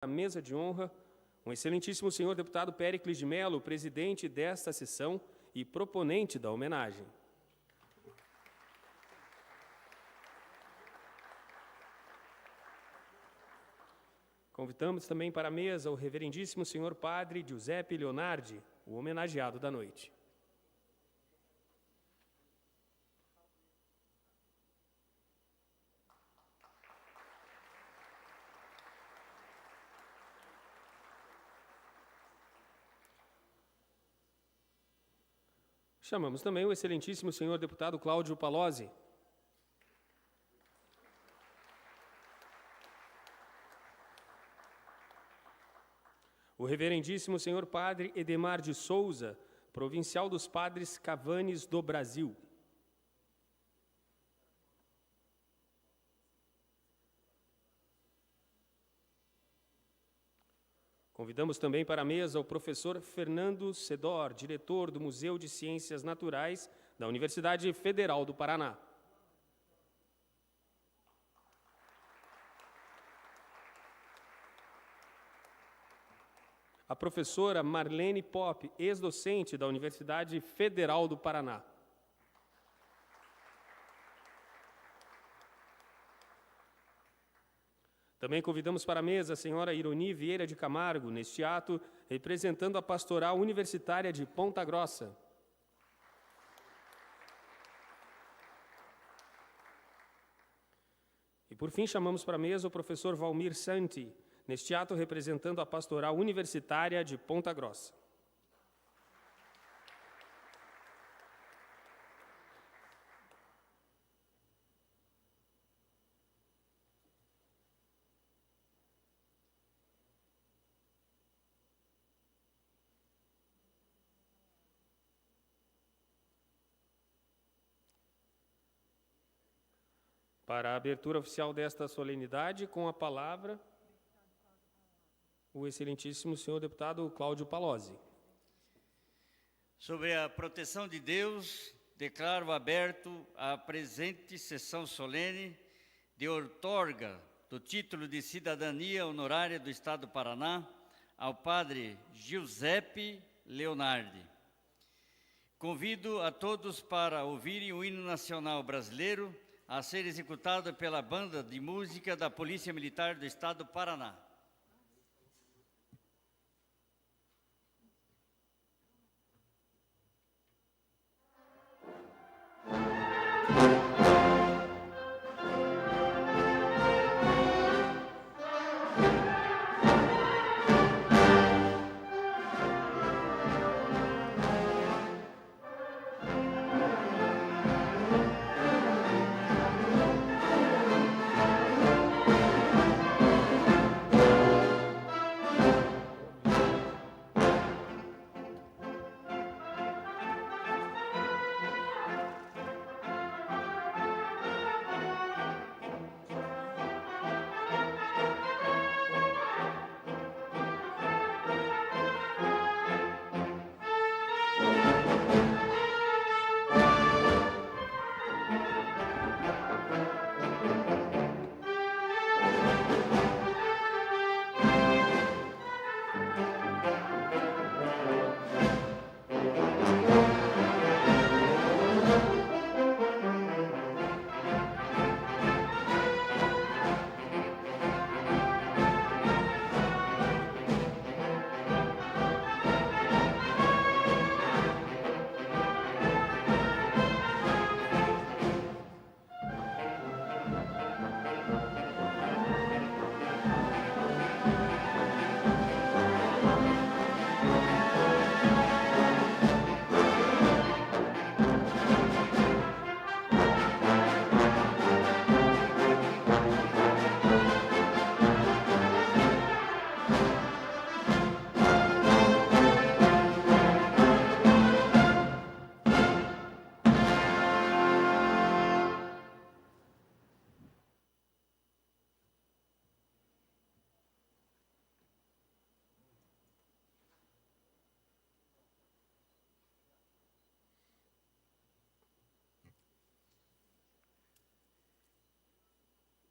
A mesa de honra, o excelentíssimo senhor deputado Péricles de Mello, presidente desta sessão e proponente da homenagem. Convidamos também para a mesa o reverendíssimo senhor padre Giuseppe Leonardi, o homenageado da noite. Chamamos também o excelentíssimo senhor deputado Cláudio Palozzi. O reverendíssimo senhor padre Edemar de Souza, provincial dos padres Cavanes do Brasil. Convidamos também para a mesa o professor Fernando Sedor, diretor do Museu de Ciências Naturais da Universidade Federal do Paraná. A professora Marlene Pop, ex-docente da Universidade Federal do Paraná. Também convidamos para a mesa a senhora Ironi Vieira de Camargo, neste ato, representando a Pastoral Universitária de Ponta Grossa. E, por fim, chamamos para a mesa o professor Valmir Santi, neste ato representando a Pastoral Universitária de Ponta Grossa. Para a abertura oficial desta solenidade, com a palavra, o excelentíssimo senhor deputado Cláudio Palozzi. Sobre a proteção de Deus, declaro aberto a presente sessão solene de outorga do título de cidadania honorária do Estado do Paraná ao padre Giuseppe Leonardi. Convido a todos para ouvirem o hino nacional brasileiro a ser executado pela Banda de Música da Polícia Militar do Estado do Paraná.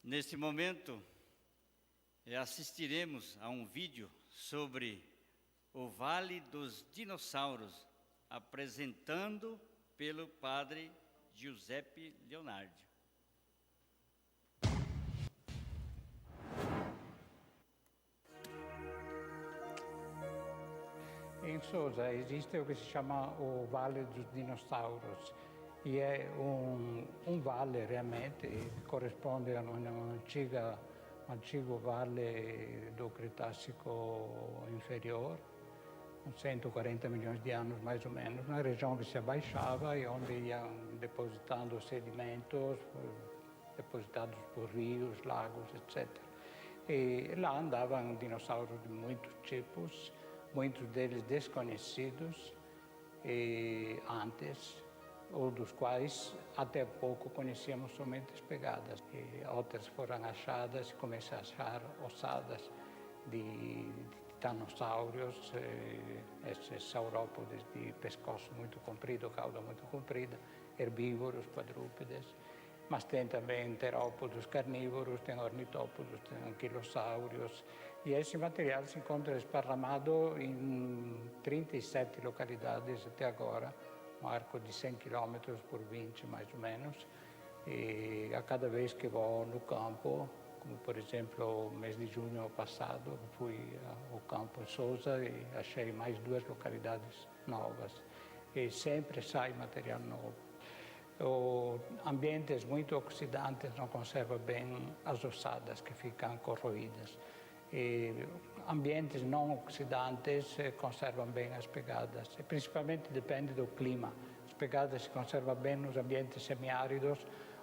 Neste momento, assistiremos a um vídeo sobre o Vale dos Dinossauros, apresentando pelo padre Giuseppe Leonardi. Em Sousa existe o que se chama o Vale dos Dinossauros, e é um vale realmente que corresponde a um antigo vale do Cretácico inferior, com 140 milhões de anos mais ou menos, uma região que se abaixava e onde iam depositando sedimentos, depositados por rios, lagos, etc. E lá andavam dinossauros de muitos tipos, muitos deles desconhecidos antes, ou dos quais até pouco conhecíamos somente as pegadas. E outras foram achadas e comecei a achar ossadas de titanossauros, esses saurópodes de pescoço muito comprido, cauda muito comprida, herbívoros, quadrúpedes, mas tem também terópodos carnívoros, tem ornitópodos, tem anquilosáurios, e esse material se encontra esparramado em 37 localidades até agora, um arco de 100 km por 20 mais ou menos, e a cada vez que vou no campo, como por exemplo no mês de junho passado, fui ao campo em Sousa e achei mais 2 localidades novas, e sempre sai material novo. Ambientes muito oxidantes não conservam bem as ossadas que ficam corroídas. E ambientes não oxidantes conservam bem as pegadas, e principalmente depende do clima. As pegadas se conservam bem nos ambientes semiáridos,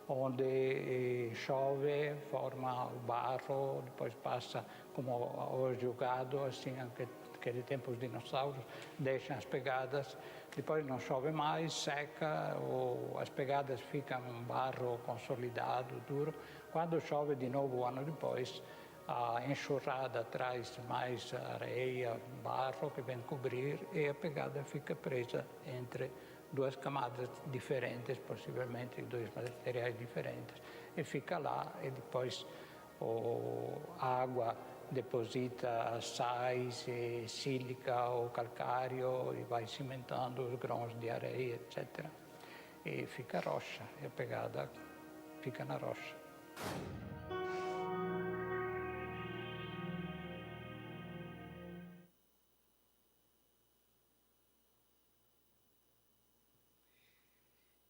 onde chove, forma o barro, depois passa, como hoje o gado, assim, naquele tempo os dinossauros deixam as pegadas, depois não chove mais, seca, ou as pegadas ficam um barro consolidado, duro. Quando chove de novo, um ano depois, a enxurrada traz mais areia, barro que vem cobrir, e a pegada fica presa entre 2 camadas diferentes, possivelmente 2 materiais diferentes, e fica lá, e depois a água deposita sais, sílica ou calcário, e vai cimentando os grãos de areia, etc. E fica rocha, e a pegada fica na rocha.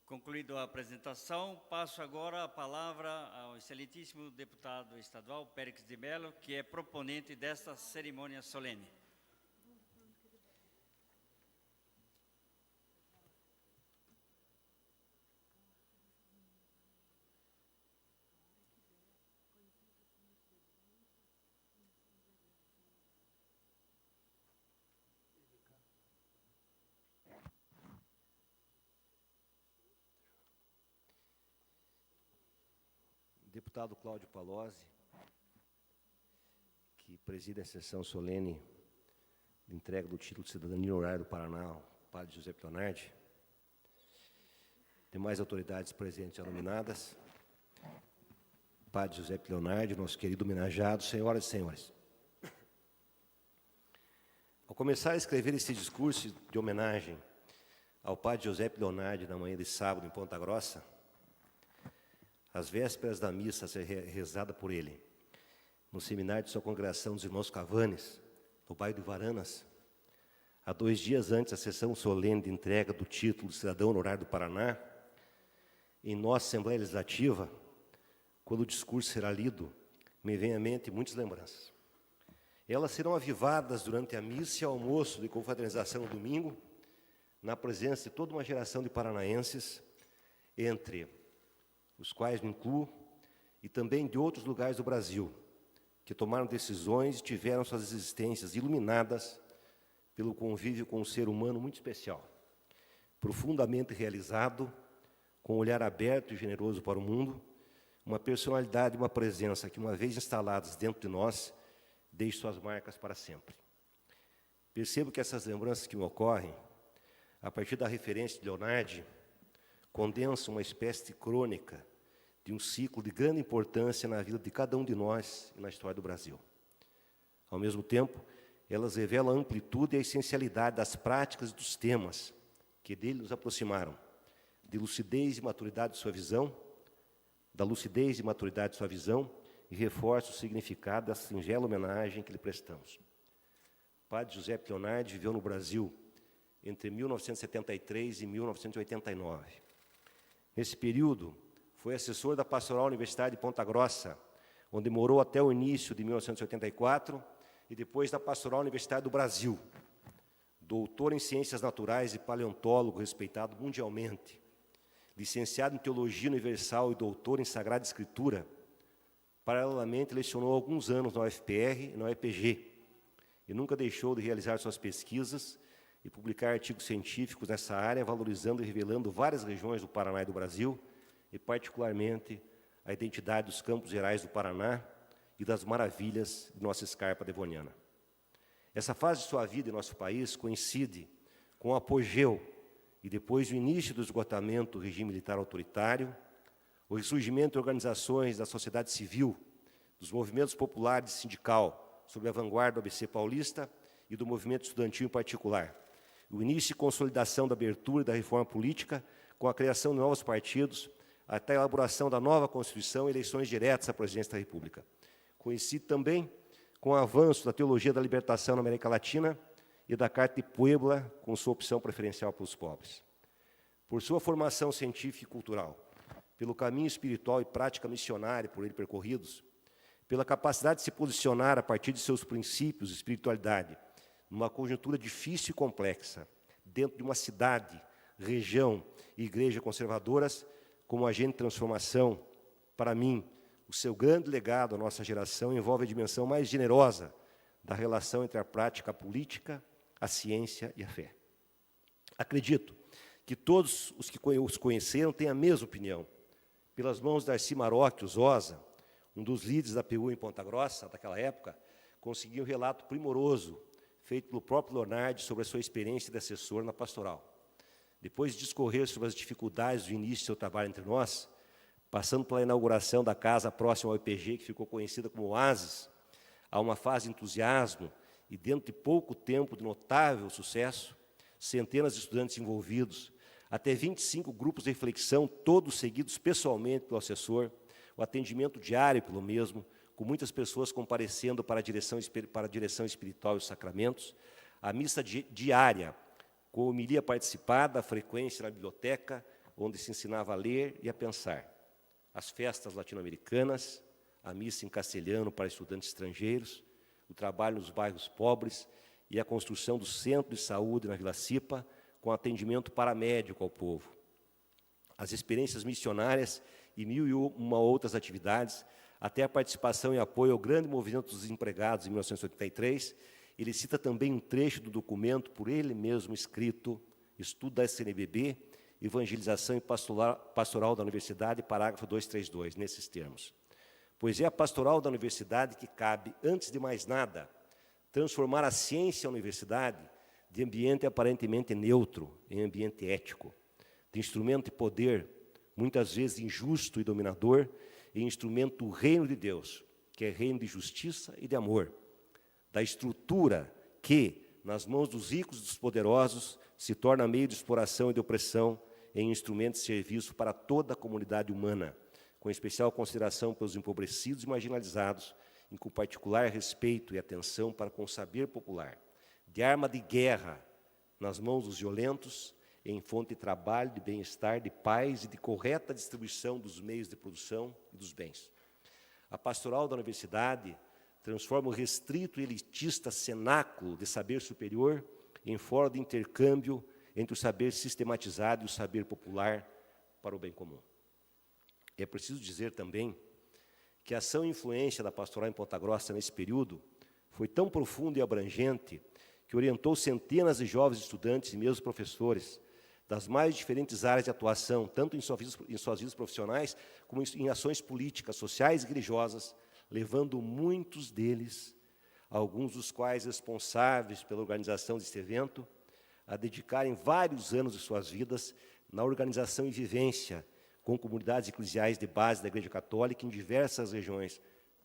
Concluída a apresentação, passo agora a palavra ao excelentíssimo deputado estadual Périx de Mello, que é proponente desta cerimônia solene. Deputado Cláudio Palozzi, que preside a sessão solene de entrega do título de cidadania honorária do Paraná ao padre Giuseppe Leonardi, demais autoridades presentes e nominadas, padre Giuseppe Leonardi, nosso querido homenageado, senhoras e senhores. Ao começar a escrever esse discurso de homenagem ao padre Giuseppe Leonardi na manhã de sábado em Ponta Grossa, às vésperas da missa a ser rezada por ele, no seminário de sua congregação dos Irmãos Cavanes, no bairro de Varanas, há 2 dias antes da sessão solene de entrega do título de cidadão honorário do Paraná, em nossa Assembleia Legislativa, quando o discurso será lido, me vem à mente muitas lembranças. Elas serão avivadas durante a missa e almoço de confraternização no domingo, na presença de toda uma geração de paranaenses, entre os quais me incluo, e também de outros lugares do Brasil, que tomaram decisões e tiveram suas existências iluminadas pelo convívio com um ser humano muito especial, profundamente realizado, com um olhar aberto e generoso para o mundo, uma personalidade e uma presença que, uma vez instaladas dentro de nós, deixam suas marcas para sempre. Percebo que essas lembranças que me ocorrem, a partir da referência de Leonardi, condensam uma espécie de crônica de um ciclo de grande importância na vida de cada um de nós e na história do Brasil. Ao mesmo tempo, elas revelam a amplitude e a essencialidade das práticas e dos temas que dele nos aproximaram, de lucidez e maturidade de sua visão, da lucidez e maturidade de sua visão, e reforça o significado da singela homenagem que lhe prestamos. O padre Giuseppe Leonardi viveu no Brasil entre 1973 e 1989. Nesse período, foi assessor da Pastoral Universidade de Ponta Grossa, onde morou até o início de 1984, e depois da Pastoral Universidade do Brasil. Doutor em Ciências Naturais e paleontólogo respeitado mundialmente, licenciado em Teologia Universal e doutor em Sagrada Escritura, paralelamente lecionou alguns anos na UFPR e na UEPG, e nunca deixou de realizar suas pesquisas e publicar artigos científicos nessa área, valorizando e revelando várias regiões do Paraná e do Brasil, e particularmente a identidade dos Campos Gerais do Paraná e das maravilhas de nossa escarpa devoniana. Essa fase de sua vida em nosso país coincide com o apogeu e depois o início do esgotamento do regime militar autoritário, o ressurgimento de organizações da sociedade civil, dos movimentos populares e sindical, sob a vanguarda do ABC paulista e do movimento estudantil em particular, o início e consolidação da abertura e da reforma política, com a criação de novos partidos, até a elaboração da nova Constituição e eleições diretas à presidência da República. Coincide também com o avanço da teologia da libertação na América Latina e da Carta de Puebla, com sua opção preferencial pelos pobres. Por sua formação científica e cultural, pelo caminho espiritual e prática missionária por ele percorridos, pela capacidade de se posicionar a partir de seus princípios de espiritualidade, numa conjuntura difícil e complexa, dentro de uma cidade, região e igreja conservadoras, como agente de transformação, para mim, o seu grande legado à nossa geração envolve a dimensão mais generosa da relação entre a prática política, a ciência e a fé. Acredito que todos os que os conheceram têm a mesma opinião. Pelas mãos de Darcy Marocchi Osa, um dos líderes da PU em Ponta Grossa, daquela época, consegui um relato primoroso, feito pelo próprio Leonardi, sobre a sua experiência de assessor na pastoral. Depois de discorrer sobre as dificuldades do início do seu trabalho entre nós, passando pela inauguração da casa próxima ao IPG, que ficou conhecida como Oasis, a uma fase de entusiasmo e, dentro de pouco tempo de notável sucesso, centenas de estudantes envolvidos, até 25 grupos de reflexão, todos seguidos pessoalmente pelo assessor, o atendimento diário pelo mesmo, com muitas pessoas comparecendo para a direção espiritual e os sacramentos, a missa diária, com homilia participada, a frequência na biblioteca, onde se ensinava a ler e a pensar, as festas latino-americanas, a missa em castelhano para estudantes estrangeiros, o trabalho nos bairros pobres e a construção do centro de saúde na Vila Cipa, com atendimento paramédico ao povo. As experiências missionárias e 1001 outras atividades, até a participação e apoio ao grande movimento dos desempregados em 1983, ele cita também um trecho do documento por ele mesmo escrito, Estudo da SNBB, Evangelização e Pastoral da Universidade, parágrafo 232, nesses termos. Pois é a pastoral da universidade que cabe, antes de mais nada, transformar a ciência e a universidade de ambiente aparentemente neutro em ambiente ético, de instrumento de poder, muitas vezes injusto e dominador, em instrumento do reino de Deus, que é reino de justiça e de amor, da estrutura que, nas mãos dos ricos e dos poderosos, se torna meio de exploração e de opressão em instrumento de serviço para toda a comunidade humana, com especial consideração pelos empobrecidos e marginalizados, e com particular respeito e atenção para com o saber popular, de arma de guerra nas mãos dos violentos, em fonte de trabalho, de bem-estar, de paz e de correta distribuição dos meios de produção e dos bens. A pastoral da universidade transforma o restrito e elitista cenáculo de saber superior em fórum de intercâmbio entre o saber sistematizado e o saber popular para o bem comum. É preciso dizer também que a ação e influência da pastoral em Ponta Grossa nesse período foi tão profunda e abrangente que orientou centenas de jovens estudantes e mesmo professores das mais diferentes áreas de atuação, tanto em suas vidas profissionais, como em ações políticas, sociais e religiosas, levando muitos deles, alguns dos quais responsáveis pela organização deste evento, a dedicarem vários anos de suas vidas na organização e vivência com comunidades eclesiais de base da Igreja Católica em diversas regiões,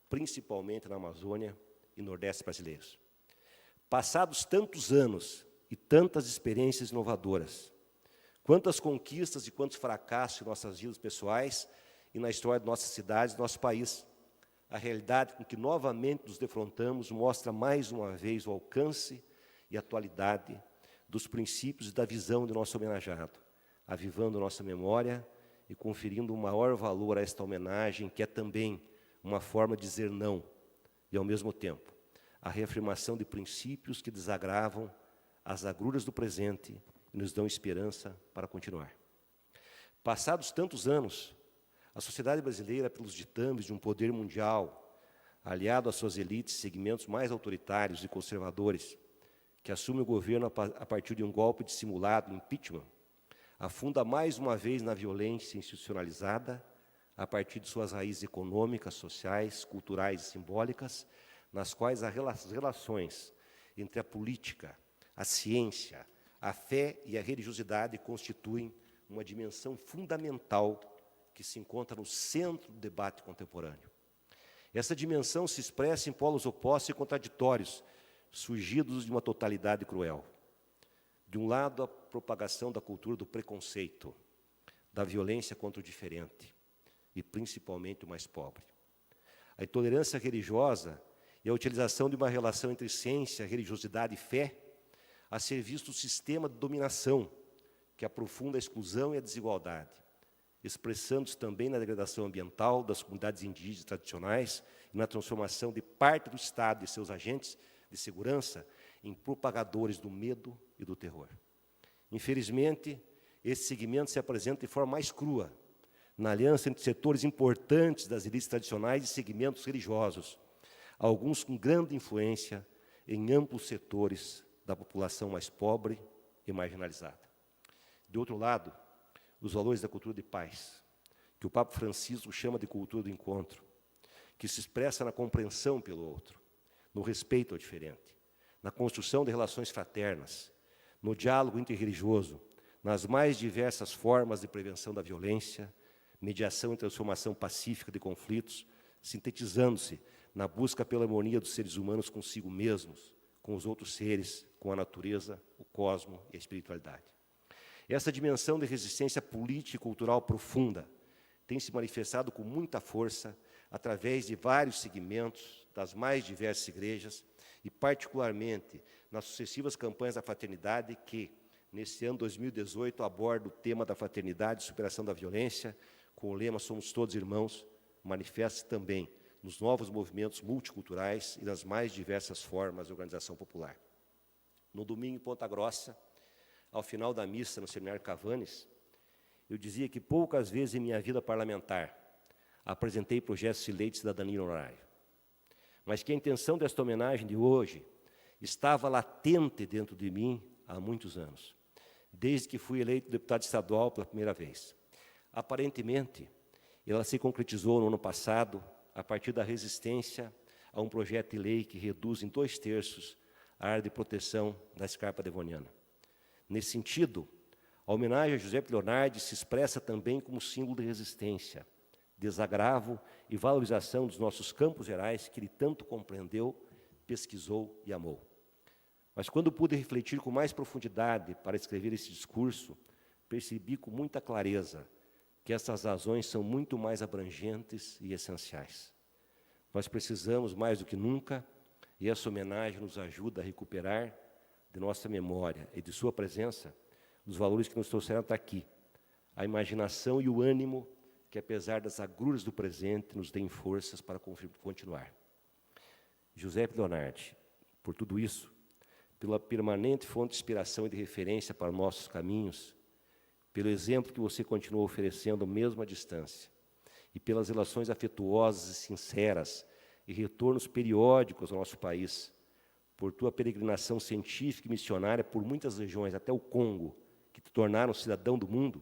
principalmente na Amazônia e Nordeste brasileiros. Passados tantos anos e tantas experiências inovadoras, quantas conquistas e quantos fracassos em nossas vidas pessoais e na história de nossas cidades e do nosso país, a realidade com que novamente nos defrontamos mostra mais uma vez o alcance e a atualidade dos princípios e da visão do nosso homenageado, avivando nossa memória e conferindo um maior valor a esta homenagem, que é também uma forma de dizer não, e, ao mesmo tempo, a reafirmação de princípios que desagravam as agruras do presente e nos dão esperança para continuar. Passados tantos anos, a sociedade brasileira, pelos ditames de um poder mundial, aliado às suas elites e segmentos mais autoritários e conservadores, que assumem o governo a partir de um golpe dissimulado, impeachment, afunda mais uma vez na violência institucionalizada, a partir de suas raízes econômicas, sociais, culturais e simbólicas, nas quais as relações entre a política, a ciência, a fé e a religiosidade constituem uma dimensão fundamental que se encontra no centro do debate contemporâneo. Essa dimensão se expressa em polos opostos e contraditórios, surgidos de uma totalidade cruel. De um lado, a propagação da cultura do preconceito, da violência contra o diferente, e principalmente o mais pobre. A intolerância religiosa e a utilização de uma relação entre ciência, religiosidade e fé a serviço do sistema de dominação que aprofunda a exclusão e a desigualdade, expressando-se também na degradação ambiental das comunidades indígenas tradicionais e na transformação de parte do Estado e seus agentes de segurança em propagadores do medo e do terror. Infelizmente, esse segmento se apresenta de forma mais crua, na aliança entre setores importantes das elites tradicionais e segmentos religiosos, alguns com grande influência em amplos setores da população mais pobre e marginalizada. De outro lado, os valores da cultura de paz, que o Papa Francisco chama de cultura do encontro, que se expressa na compreensão pelo outro, no respeito ao diferente, na construção de relações fraternas, no diálogo interreligioso, nas mais diversas formas de prevenção da violência, mediação e transformação pacífica de conflitos, sintetizando-se na busca pela harmonia dos seres humanos consigo mesmos, com os outros seres, com a natureza, o cosmos e a espiritualidade. Essa dimensão de resistência política e cultural profunda tem se manifestado com muita força através de vários segmentos das mais diversas igrejas e, particularmente, nas sucessivas campanhas da fraternidade que, nesse ano 2018, aborda o tema da fraternidade e superação da violência, com o lema Somos Todos Irmãos, manifesta-se também nos novos movimentos multiculturais e nas mais diversas formas de organização popular. No domingo, em Ponta Grossa, ao final da missa no Seminário Cavanes, eu dizia que poucas vezes em minha vida parlamentar apresentei projetos de lei de cidadania honorária, mas que a intenção desta homenagem de hoje estava latente dentro de mim há muitos anos, desde que fui eleito deputado estadual pela primeira vez. Aparentemente, ela se concretizou no ano passado a partir da resistência a um projeto de lei que reduz em 2/3 a área de proteção da escarpa devoniana. Nesse sentido, a homenagem a Giuseppe Leonardi se expressa também como símbolo de resistência, desagravo e valorização dos nossos campos gerais que ele tanto compreendeu, pesquisou e amou. Mas quando pude refletir com mais profundidade para escrever esse discurso, percebi com muita clareza que essas razões são muito mais abrangentes e essenciais. Nós precisamos, mais do que nunca, e essa homenagem nos ajuda a recuperar de nossa memória e de sua presença os valores que nos trouxeram até aqui, a imaginação e o ânimo que, apesar das agruras do presente, nos deem forças para continuar. Giuseppe Leonardi, por tudo isso, pela permanente fonte de inspiração e de referência para nossos caminhos, pelo exemplo que você continua oferecendo mesmo à distância, e pelas relações afetuosas e sinceras e retornos periódicos ao nosso país, por tua peregrinação científica e missionária por muitas regiões, até o Congo, que te tornaram cidadão do mundo,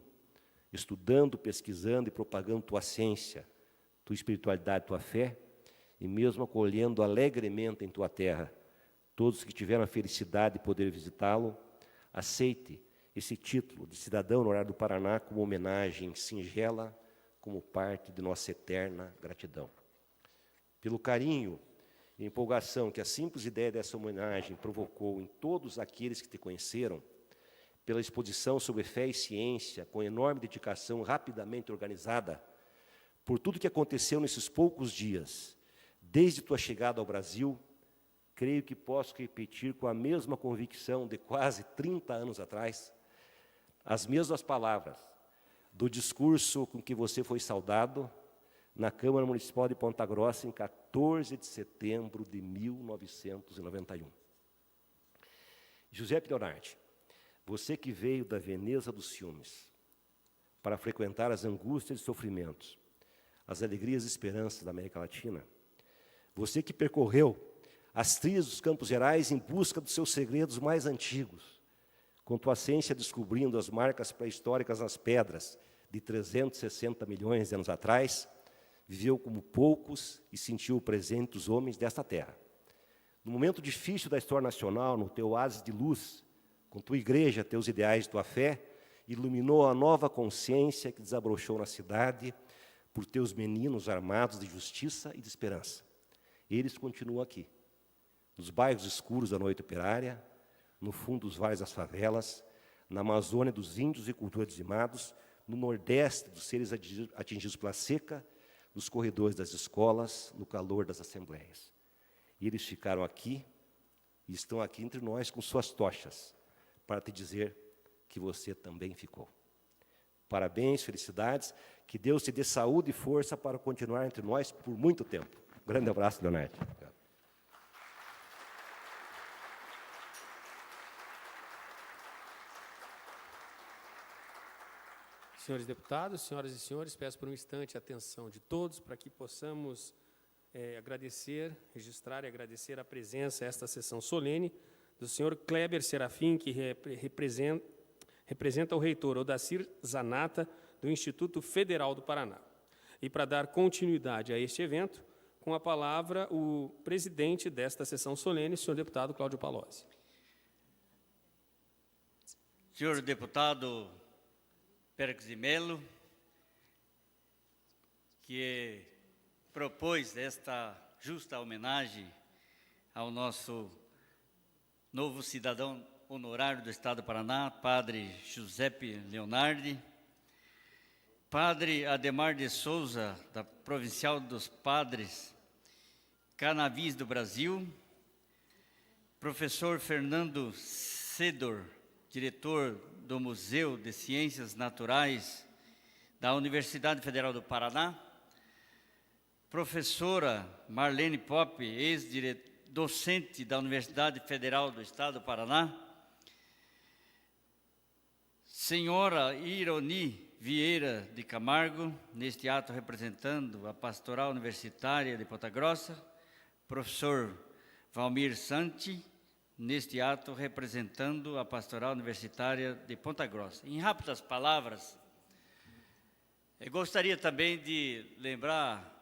estudando, pesquisando e propagando tua ciência, tua espiritualidade, tua fé, e mesmo acolhendo alegremente em tua terra todos que tiveram a felicidade de poder visitá-lo, aceite esse título de cidadão honorário do Paraná como homenagem singela, como parte de nossa eterna gratidão. Pelo carinho e a empolgação que a simples ideia dessa homenagem provocou em todos aqueles que te conheceram, pela exposição sobre fé e ciência, com enorme dedicação, rapidamente organizada, por tudo que aconteceu nesses poucos dias, desde tua chegada ao Brasil, creio que posso repetir com a mesma convicção de quase 30 anos atrás, as mesmas palavras do discurso com que você foi saudado na Câmara Municipal de Ponta Grossa em 14 de setembro de 1991. Giuseppe Leonardi, você que veio da Veneza dos ciúmes para frequentar as angústias e sofrimentos, as alegrias e esperanças da América Latina, você que percorreu as trilhas dos Campos Gerais em busca dos seus segredos mais antigos, com tua ciência descobrindo as marcas pré-históricas nas pedras de 360 milhões de anos atrás, viveu como poucos e sentiu o presente dos homens desta terra. No momento difícil da história nacional, no teu oásis de luz, com tua igreja, teus ideais, tua fé, iluminou a nova consciência que desabrochou na cidade por teus meninos armados de justiça e de esperança. Eles continuam aqui, nos bairros escuros da noite operária, no fundo dos vales das favelas, na Amazônia dos índios e cultura dizimados, no Nordeste dos seres atingidos pela seca, nos corredores das escolas, no calor das assembleias. E eles ficaram aqui e estão aqui entre nós com suas tochas, para te dizer que você também ficou. Parabéns, felicidades, que Deus te dê saúde e força para continuar entre nós por muito tempo. Um grande abraço, Leonardo. Senhores deputados, senhoras e senhores, peço por um instante a atenção de todos para que possamos agradecer, registrar e agradecer a presença a esta sessão solene do senhor Kleber Serafim, que representa o reitor Odacir Zanata, do Instituto Federal do Paraná. E para dar continuidade a este evento, com a palavra o presidente desta sessão solene, senhor deputado Cláudio Palozzi. Senhor deputado Pérez de Melo, que propôs esta justa homenagem ao nosso novo cidadão honorário do Estado do Paraná, padre Giuseppe Leonardi, padre Ademar de Souza, da Provincial dos Padres Canavis do Brasil, professor Fernando Sedor, diretor do Museu de Ciências Naturais da Universidade Federal do Paraná, professora Marlene Pop, ex-docente da Universidade Federal do Estado do Paraná, senhora Ironi Vieira de Camargo, neste ato representando a Pastoral Universitária de Ponta Grossa, professor Valmir Santi, neste ato representando a Pastoral Universitária de Ponta Grossa. Em rápidas palavras, eu gostaria também de lembrar,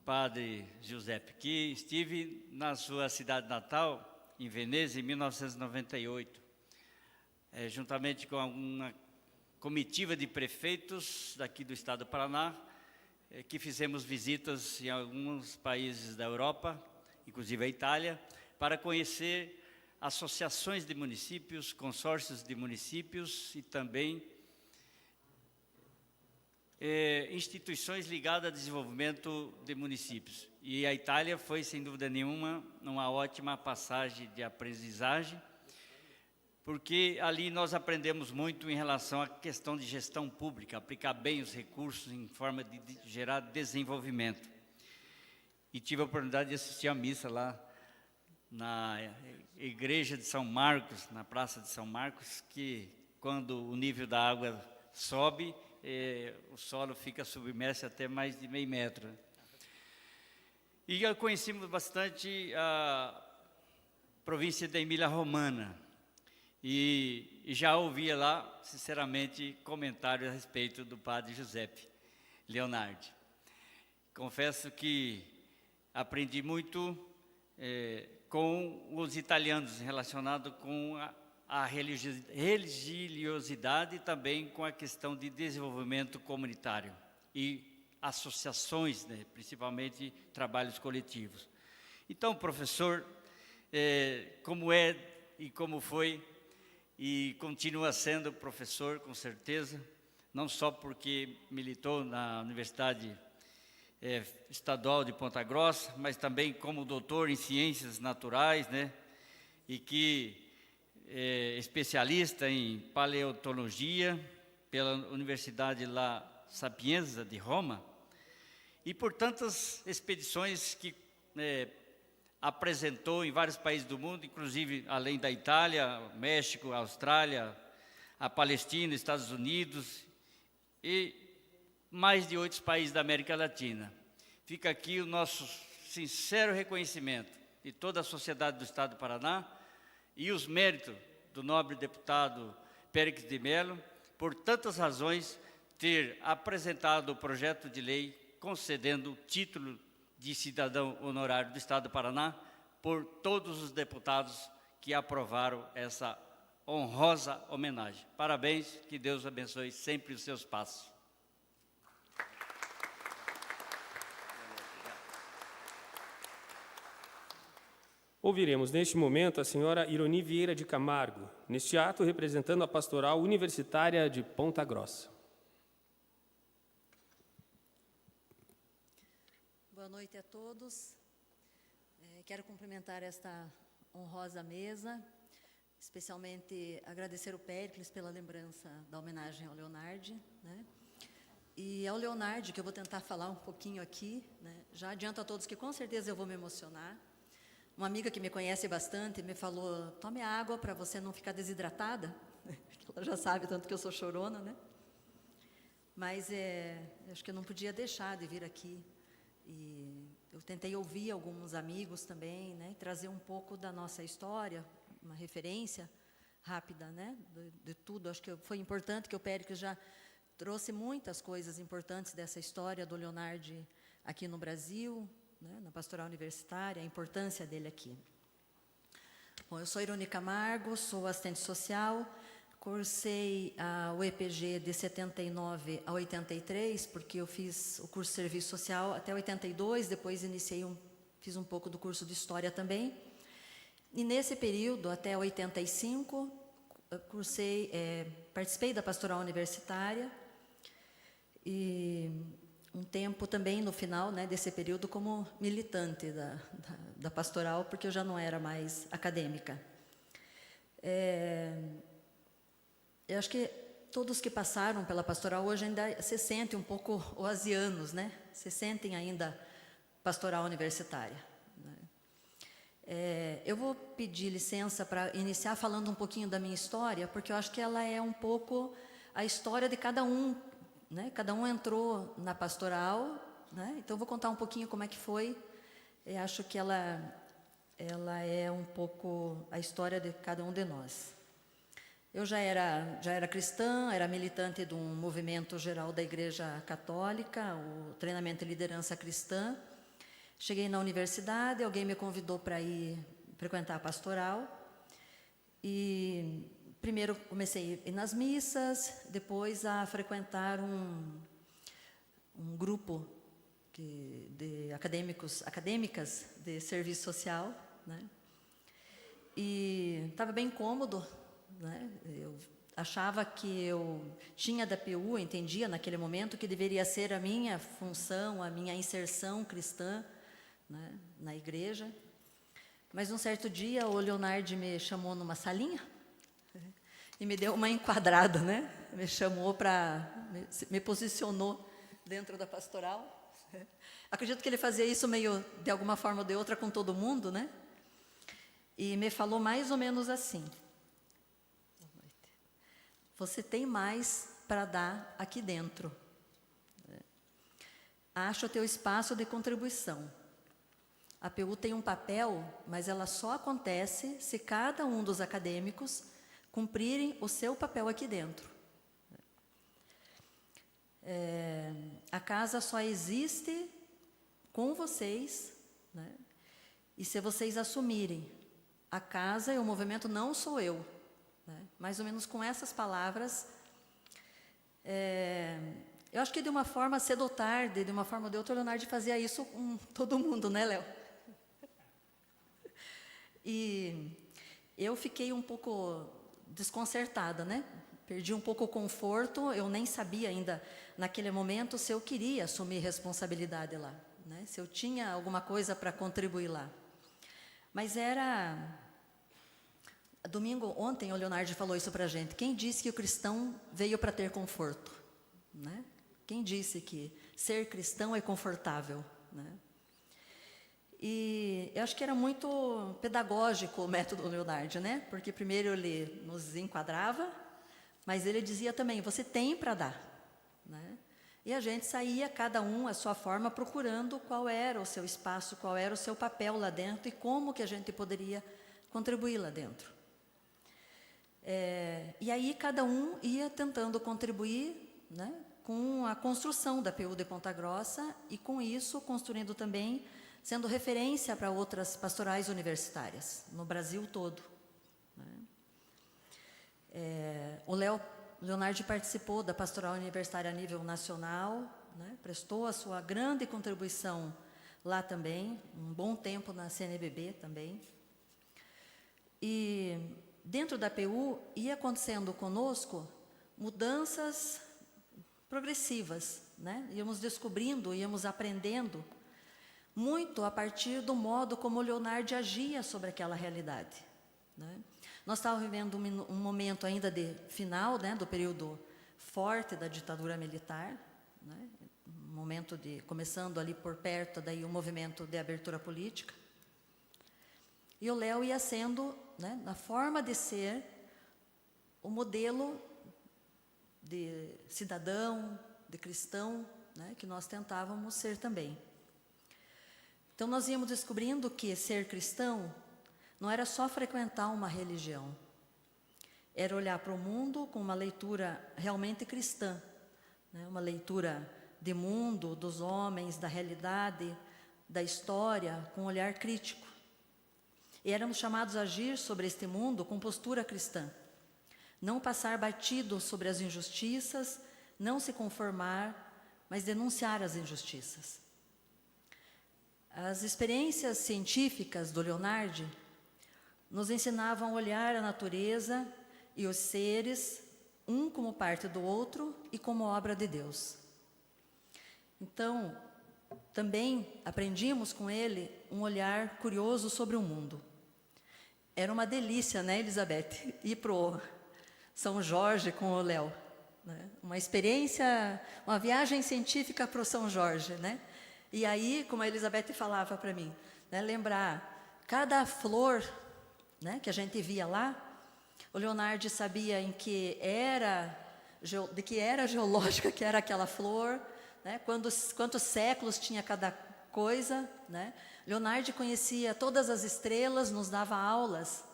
padre Giuseppe, que estive na sua cidade natal, em Veneza, em 1998, juntamente com uma comitiva de prefeitos daqui do Estado do Paraná, que fizemos visitas em alguns países da Europa, inclusive a Itália, para conhecer associações de municípios, consórcios de municípios e também instituições ligadas ao desenvolvimento de municípios. E a Itália foi, sem dúvida nenhuma, uma ótima passagem de aprendizagem, porque ali nós aprendemos muito em relação à questão de gestão pública, aplicar bem os recursos em forma de gerar desenvolvimento. E tive a oportunidade de assistir à missa lá na igreja de São Marcos, na Praça de São Marcos, que quando o nível da água sobe, o solo fica submerso até mais de meio metro. E eu conhecemos bastante a província da Emília-Romana, e já ouvia lá, sinceramente, comentários a respeito do padre Giuseppe Leonardi. Confesso que aprendi muito com os italianos, relacionado com a religiosidade e também com a questão de desenvolvimento comunitário e associações, né, principalmente trabalhos coletivos. Então, professor, como é e como foi, e continua sendo professor, com certeza, não só porque militou na Universidade Estadual de Ponta Grossa, mas também como doutor em ciências naturais, né? E que é especialista em paleontologia pela Universidade La Sapienza de Roma, e por tantas expedições que apresentou em vários países do mundo, inclusive além da Itália, México, Austrália, a Palestina, Estados Unidos e mais de 8 países da América Latina. Fica aqui o nosso sincero reconhecimento de toda a sociedade do Estado do Paraná e os méritos do nobre deputado Péricles de Mello, por tantas razões, ter apresentado o projeto de lei concedendo o título de cidadão honorário do Estado do Paraná por todos os deputados que aprovaram essa honrosa homenagem. Parabéns, que Deus abençoe sempre os seus passos. Ouviremos neste momento a senhora Ironi Vieira de Camargo, neste ato representando a Pastoral Universitária de Ponta Grossa. Boa noite a todos. Quero cumprimentar esta honrosa mesa, especialmente agradecer o Péricles pela lembrança da homenagem ao Leonardo, né? E ao Leonardo, que eu vou tentar falar um pouquinho aqui, né? Já adianto a todos que com certeza eu vou me emocionar. Uma amiga que me conhece bastante me falou: tome água para você não ficar desidratada. Ela já sabe tanto que eu sou chorona, né? Mas acho que eu não podia deixar de vir aqui. E eu tentei ouvir alguns amigos também, né? E trazer um pouco da nossa história, uma referência rápida, né? De tudo. Acho que foi importante que o Péricles já trouxe muitas coisas importantes dessa história do Leonardo aqui no Brasil, né, na pastoral universitária, a importância dele aqui. Bom, eu sou Ironi Camargo, sou assistente social, cursei o EPG de 79 a 83, porque eu fiz o curso de serviço social até 82, depois fiz um pouco do curso de história também. E nesse período, até 85, participei da pastoral universitária e um tempo também no final, né, desse período como militante da pastoral, porque eu já não era mais acadêmica. Eu acho que todos que passaram pela pastoral hoje ainda se sentem um pouco oasianos, né? Se sentem ainda pastoral universitária, né? Eu vou pedir licença para iniciar falando um pouquinho da minha história, porque eu acho que ela é um pouco a história de cada um, né? Cada um entrou na pastoral, né? Então, eu vou contar um pouquinho como é que foi. Eu acho que ela é um pouco a história de cada um de nós. Eu já era cristã, era militante de um movimento geral da Igreja Católica, o treinamento e liderança cristã. Cheguei na universidade, alguém me convidou para ir frequentar a pastoral. E primeiro comecei a ir nas missas, depois a frequentar um grupo de acadêmicas de serviço social, né? E estava bem cômodo, né? Eu achava que eu tinha da PU, entendia naquele momento que deveria ser a minha função, a minha inserção cristã, né, na igreja. Mas um certo dia o Leonardo me chamou numa salinha e me deu uma enquadrada, né? Me chamou me posicionou dentro da pastoral. Acredito que ele fazia isso meio de alguma forma ou de outra com todo mundo, né? E me falou mais ou menos assim: você tem mais para dar aqui dentro. Acha o teu espaço de contribuição. A PU tem um papel, mas ela só acontece se cada um dos acadêmicos cumprirem o seu papel aqui dentro. A casa só existe com vocês, né? E se vocês assumirem, a casa e o movimento não sou eu. Né? Mais ou menos com essas palavras, eu acho que de uma forma cedo ou tarde, de uma forma ou de outra, o Leonardo fazia isso com todo mundo, né, Léo? E eu fiquei um pouco desconcertada, né? Perdi um pouco o conforto, eu nem sabia ainda, naquele momento, se eu queria assumir responsabilidade lá, né? Se eu tinha alguma coisa para contribuir lá. Mas era... Ontem o Leonardo falou isso para a gente. Quem disse que o cristão veio para ter conforto? Né? Quem disse que ser cristão é confortável? Né? E eu acho que era muito pedagógico o método Leonardo, né? Porque primeiro ele nos enquadrava, mas ele dizia também, você tem para dar. Né? E a gente saía, cada um à sua forma, procurando qual era o seu espaço, qual era o seu papel lá dentro e como que a gente poderia contribuir lá dentro. E aí cada um ia tentando contribuir, né, com a construção da PU de Ponta Grossa e com isso construindo também, sendo referência para outras pastorais universitárias no Brasil todo. Né? O Leonardo participou da pastoral universitária a nível nacional, né, prestou a sua grande contribuição lá também, um bom tempo na CNBB também. E dentro da PU ia acontecendo conosco mudanças progressivas, né? Íamos descobrindo, íamos aprendendo muito a partir do modo como o Leonardo agia sobre aquela realidade. Né? Nós estávamos vivendo um momento ainda de final, né, do período forte da ditadura militar, né? Um momento de começando ali por perto daí o movimento de abertura política. E o Léo ia sendo, né, na forma de ser, o modelo de cidadão, de cristão, né, que nós tentávamos ser também. Então, nós íamos descobrindo que ser cristão não era só frequentar uma religião, era olhar para o mundo com uma leitura realmente cristã, né, uma leitura de mundo, dos homens, da realidade, da história, com um olhar crítico. E éramos chamados a agir sobre este mundo com postura cristã. Não passar batido sobre as injustiças, não se conformar, mas denunciar as injustiças. As experiências científicas do Leonardo nos ensinavam a olhar a natureza e os seres, um como parte do outro e como obra de Deus. Então, também aprendíamos com ele um olhar curioso sobre o mundo. Era uma delícia, né, Elizabeth, ir para o São Jorge com o Léo. Né? Uma experiência, uma viagem científica para o São Jorge. Né? E aí, como a Elizabeth falava para mim, né, lembrar, cada flor, né, que a gente via lá, o Leonardo sabia de que era geológica que era aquela flor, né, quantos séculos tinha cada coisa, né? Leonardo conhecia todas as estrelas, nos dava aulas,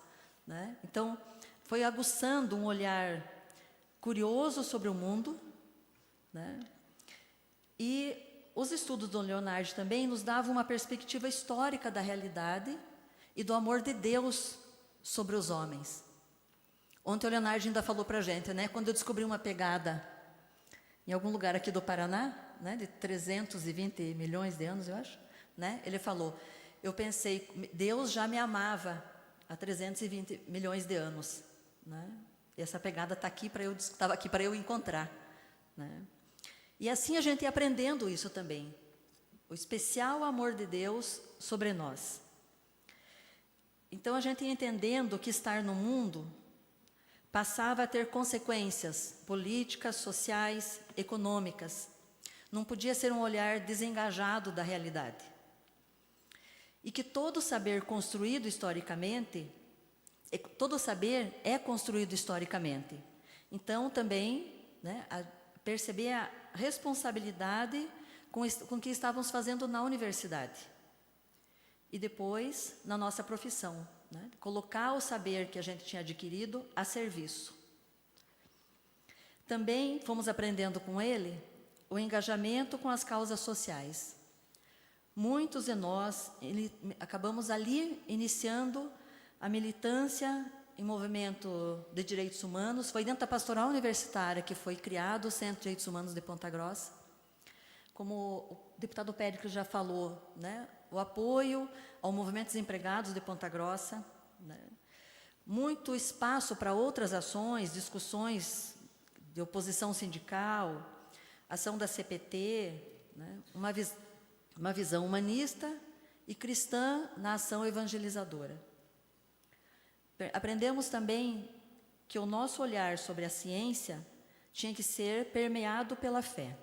né? Então, foi aguçando um olhar curioso sobre o mundo, né? E os estudos do Leonardo também nos davam uma perspectiva histórica da realidade e do amor de Deus sobre os homens. Ontem o Leonardo ainda falou para a gente, né? Quando eu descobri uma pegada em algum lugar aqui do Paraná, né, de 320 milhões de anos, eu acho, né? Ele falou, eu pensei, Deus já me amava há 320 milhões de anos. Né? E essa pegada estava aqui para eu encontrar. Né? E assim a gente ia aprendendo isso também. O especial amor de Deus sobre nós. Então a gente ia entendendo que estar no mundo passava a ter consequências políticas, sociais, econômicas. Não podia ser um olhar desengajado da realidade. E que todo saber construído historicamente, todo saber é construído historicamente. Então, também, né, perceber a responsabilidade com que estávamos fazendo na universidade. E depois, na nossa profissão, né, colocar o saber que a gente tinha adquirido a serviço. Também fomos aprendendo com ele o engajamento com as causas sociais. Muitos de nós acabamos ali iniciando a militância em movimento de direitos humanos. Foi dentro da pastoral universitária que foi criado o Centro de Direitos Humanos de Ponta Grossa. Como o deputado Péricles já falou, né, o apoio ao movimento Desempregados de Ponta Grossa, né? Muito espaço para outras ações, discussões de oposição sindical, ação da CPT, né? Uma visão humanista e cristã na ação evangelizadora. Aprendemos também que o nosso olhar sobre a ciência tinha que ser permeado pela fé.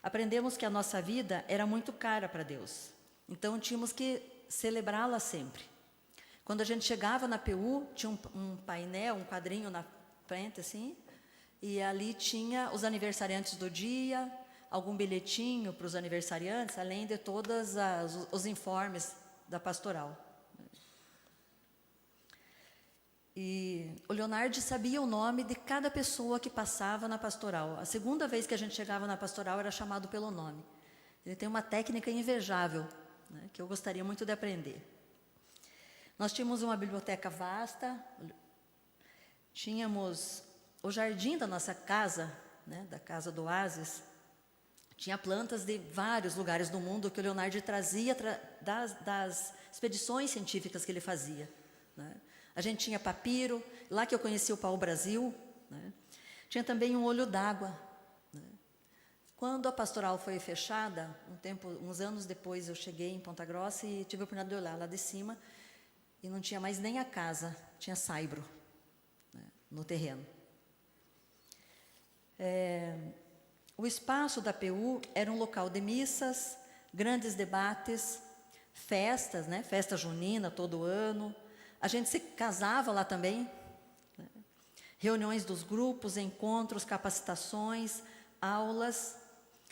Aprendemos que a nossa vida era muito cara para Deus, então tínhamos que celebrá-la sempre. Quando a gente chegava na PU, tinha um painel, um quadrinho na frente, assim, e ali tinha os aniversariantes do dia, algum bilhetinho para os aniversariantes, além de todos os informes da pastoral. E o Leonardo sabia o nome de cada pessoa que passava na pastoral. A segunda vez que a gente chegava na pastoral era chamado pelo nome. Ele tem uma técnica invejável, né, que eu gostaria muito de aprender. Nós tínhamos uma biblioteca vasta, tínhamos o jardim da nossa casa, né, da Casa do Oásis, tinha plantas de vários lugares do mundo que o Leonardo trazia das expedições científicas que ele fazia, né. A gente tinha papiro, lá que eu conheci o pau-brasil, né. Tinha também um olho d'água, né. Quando a pastoral foi fechada, uns anos depois eu cheguei em Ponta Grossa e tive a oportunidade de olhar lá de cima, e não tinha mais nem a casa, tinha saibro, né, no terreno. O espaço da PU era um local de missas, grandes debates, festas, né, festa junina todo ano. A gente se casava lá também, né, reuniões dos grupos, encontros, capacitações, aulas.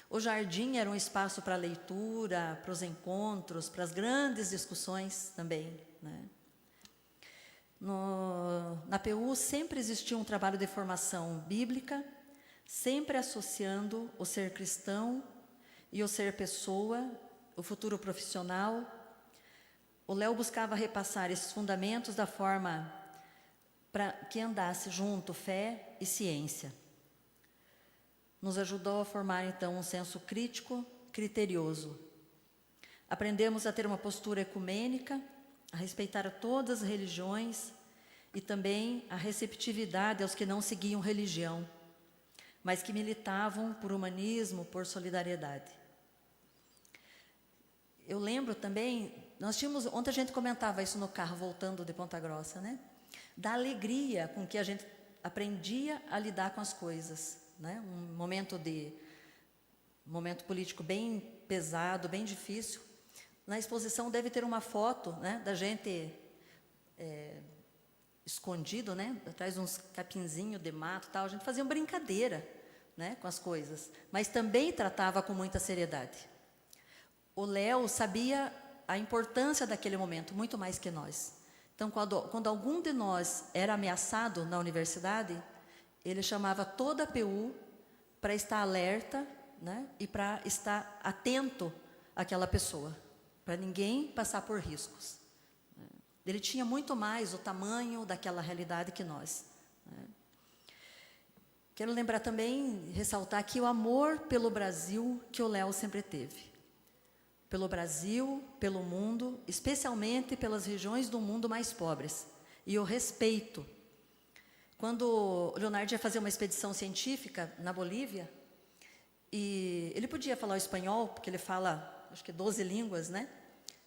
O jardim era um espaço para leitura, para os encontros, para as grandes discussões também, né. Na PU sempre existiu um trabalho de formação bíblica, sempre associando o ser cristão e o ser pessoa, o futuro profissional. O Léo buscava repassar esses fundamentos da forma para que andasse junto fé e ciência. Nos ajudou a formar, então, um senso crítico, criterioso. Aprendemos a ter uma postura ecumênica, a respeitar a todas as religiões e também a receptividade aos que não seguiam religião, mas que militavam por humanismo, por solidariedade. Eu lembro também, ontem a gente comentava isso no carro voltando de Ponta Grossa, né? Da alegria com que a gente aprendia a lidar com as coisas, né? Um momento político bem pesado, bem difícil. Na exposição deve ter uma foto, né, da gente escondido, né, atrás de uns capinzinhos de mato, tal. A gente fazia uma brincadeira, né, com as coisas, mas também tratava com muita seriedade. O Léo sabia a importância daquele momento, muito mais que nós. Então, quando algum de nós era ameaçado na universidade, ele chamava toda a PU para estar alerta, né, e para estar atento àquela pessoa, para ninguém passar por riscos. Ele tinha muito mais o tamanho daquela realidade que nós. Quero lembrar também, ressaltar aqui o amor pelo Brasil que o Léo sempre teve. Pelo Brasil, pelo mundo, especialmente pelas regiões do mundo mais pobres. E o respeito. Quando o Leonardo ia fazer uma expedição científica na Bolívia, e ele podia falar o espanhol, porque ele fala, acho que 12 línguas, né?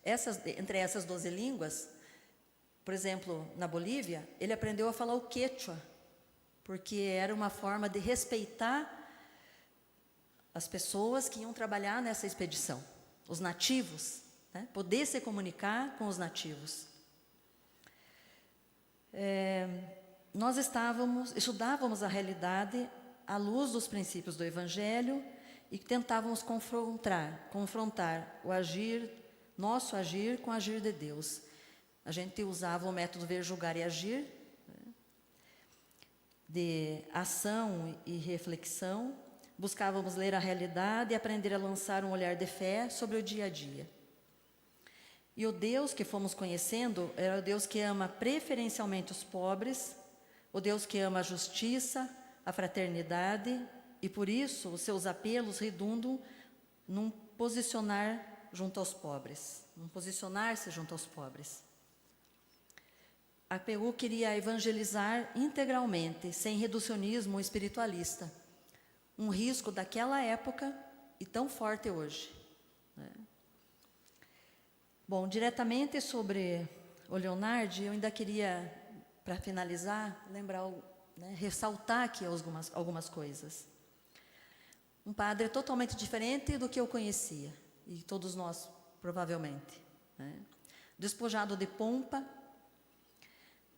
Entre essas 12 línguas, por exemplo, na Bolívia, ele aprendeu a falar o quechua, porque era uma forma de respeitar as pessoas que iam trabalhar nessa expedição, os nativos, né? Poder se comunicar com os nativos. Nós estudávamos a realidade à luz dos princípios do Evangelho e tentávamos confrontar o agir, nosso agir com o agir de Deus. A gente usava o método ver, julgar e agir, né, de ação e reflexão. Buscávamos ler a realidade e aprender a lançar um olhar de fé sobre o dia a dia. E o Deus que fomos conhecendo era o Deus que ama preferencialmente os pobres, o Deus que ama a justiça, a fraternidade, e por isso os seus apelos redundam num posicionar junto aos pobres, num posicionar-se junto aos pobres. a PU queria evangelizar integralmente, sem reducionismo espiritualista. Um risco daquela época e tão forte hoje, né? Bom, diretamente sobre o Leonardi, eu ainda queria, para finalizar, lembrar, né, ressaltar aqui algumas coisas. Um padre totalmente diferente do que eu conhecia, e todos nós, provavelmente, né? Despojado de pompa,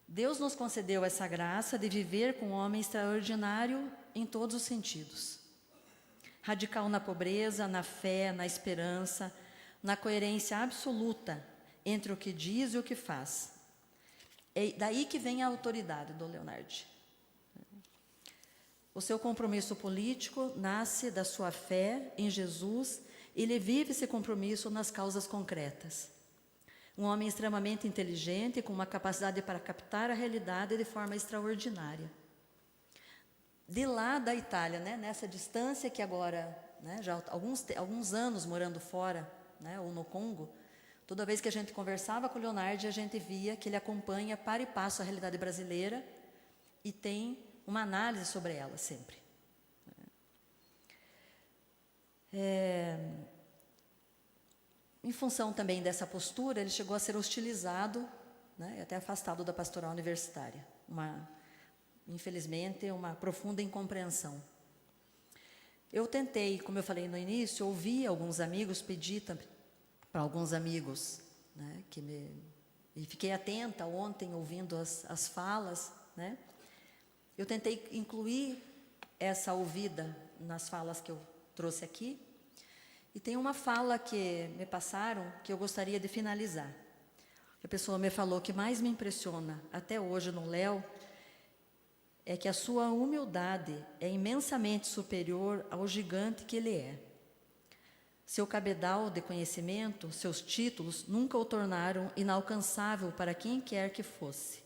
Deus nos concedeu essa graça de viver com um homem extraordinário em todos os sentidos. Radical na pobreza, na fé, na esperança, na coerência absoluta entre o que diz e o que faz. É daí que vem a autoridade do Leonardi. O seu compromisso político nasce da sua fé em Jesus e ele vive esse compromisso nas causas concretas. Um homem extremamente inteligente, com uma capacidade para captar a realidade de forma extraordinária. De lá da Itália, né, nessa distância que agora, né, já há alguns anos morando fora, né, ou no Congo, toda vez que a gente conversava com o Leonardi, a gente via que ele acompanha para e passo a realidade brasileira e tem uma análise sobre ela sempre. Em função também dessa postura, ele chegou a ser hostilizado, né, até afastado da pastoral universitária. Infelizmente, uma profunda incompreensão. Eu tentei, como eu falei no início, ouvir alguns amigos, pedi para alguns amigos, né, e fiquei atenta ontem, ouvindo as falas, né. Eu tentei incluir essa ouvida nas falas que eu trouxe aqui, e tem uma fala que me passaram que eu gostaria de finalizar. A pessoa me falou que mais me impressiona até hoje no Léo é que a sua humildade é imensamente superior ao gigante que ele é. Seu cabedal de conhecimento, seus títulos, nunca o tornaram inalcançável para quem quer que fosse.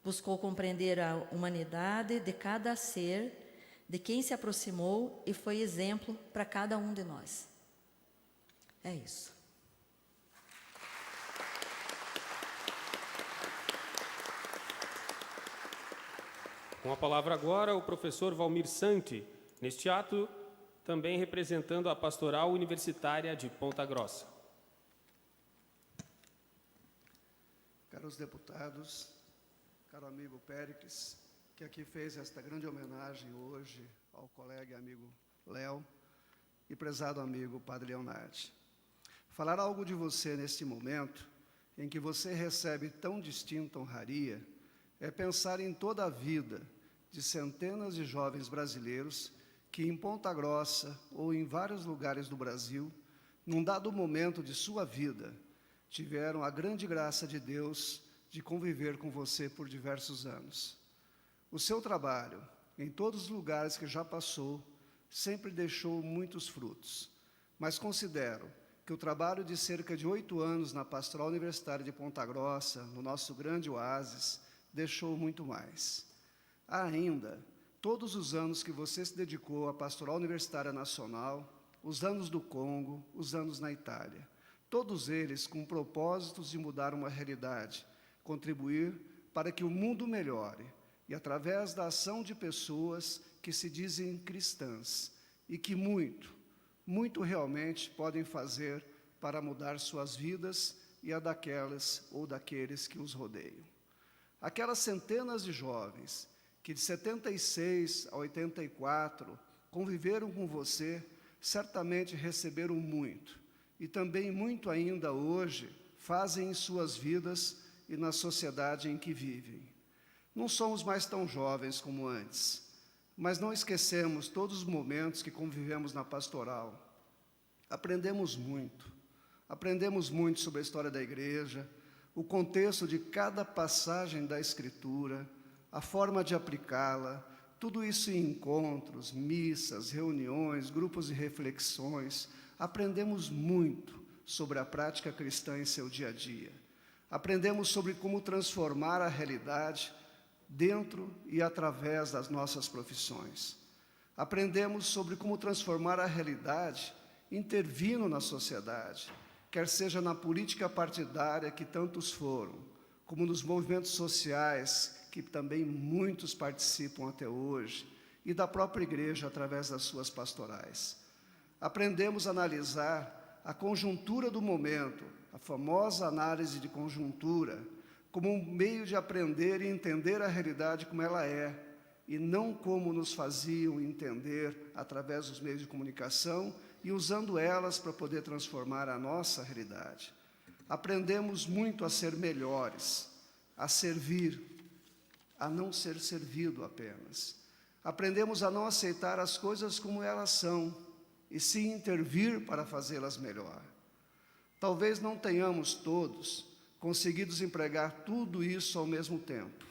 Buscou compreender a humanidade de cada ser, de quem se aproximou e foi exemplo para cada um de nós. É isso. Com a palavra agora, o professor Valmir Santi, neste ato, também representando a Pastoral Universitária de Ponta Grossa. Caros deputados, caro amigo Péricles, que aqui fez esta grande homenagem hoje ao colega e amigo Léo, e prezado amigo Padre Leonardi. Falar algo de você neste momento, em que você recebe tão distinta honraria, é pensar em toda a vida de centenas de jovens brasileiros que em Ponta Grossa ou em vários lugares do Brasil, num dado momento de sua vida, tiveram a grande graça de Deus de conviver com você por diversos anos. O seu trabalho, em todos os lugares que já passou, sempre deixou muitos frutos, mas considero que o trabalho de cerca de 8 anos na Pastoral Universitária de Ponta Grossa, no nosso grande oásis, deixou muito mais. Há ainda todos os anos que você se dedicou à Pastoral Universitária Nacional, os anos do Congo, os anos na Itália, todos eles com propósitos de mudar uma realidade, contribuir para que o mundo melhore, e através da ação de pessoas que se dizem cristãs e que muito realmente podem fazer para mudar suas vidas e a daquelas ou daqueles que os rodeiam. Aquelas centenas de jovens que de 76 a 84 conviveram com você, certamente receberam muito, e também muito ainda hoje fazem em suas vidas e na sociedade em que vivem. Não somos mais tão jovens como antes, mas não esquecemos todos os momentos que convivemos na pastoral. Aprendemos muito sobre a história da igreja, o contexto de cada passagem da Escritura, a forma de aplicá-la, tudo isso em encontros, missas, reuniões, grupos de reflexões. Aprendemos muito sobre a prática cristã em seu dia a dia. Aprendemos sobre como transformar a realidade dentro e através das nossas profissões. Aprendemos sobre como transformar a realidade intervindo na sociedade, quer seja na política partidária que tantos foram, como nos movimentos sociais, que também muitos participam até hoje, e da própria igreja através das suas pastorais. Aprendemos a analisar a conjuntura do momento, a famosa análise de conjuntura, como um meio de aprender e entender a realidade como ela é, e não como nos faziam entender através dos meios de comunicação e usando elas para poder transformar a nossa realidade. Aprendemos muito a ser melhores, a servir, a não ser servido apenas. Aprendemos a não aceitar as coisas como elas são, e sim intervir para fazê-las melhor. Talvez não tenhamos todos conseguido empregar tudo isso ao mesmo tempo,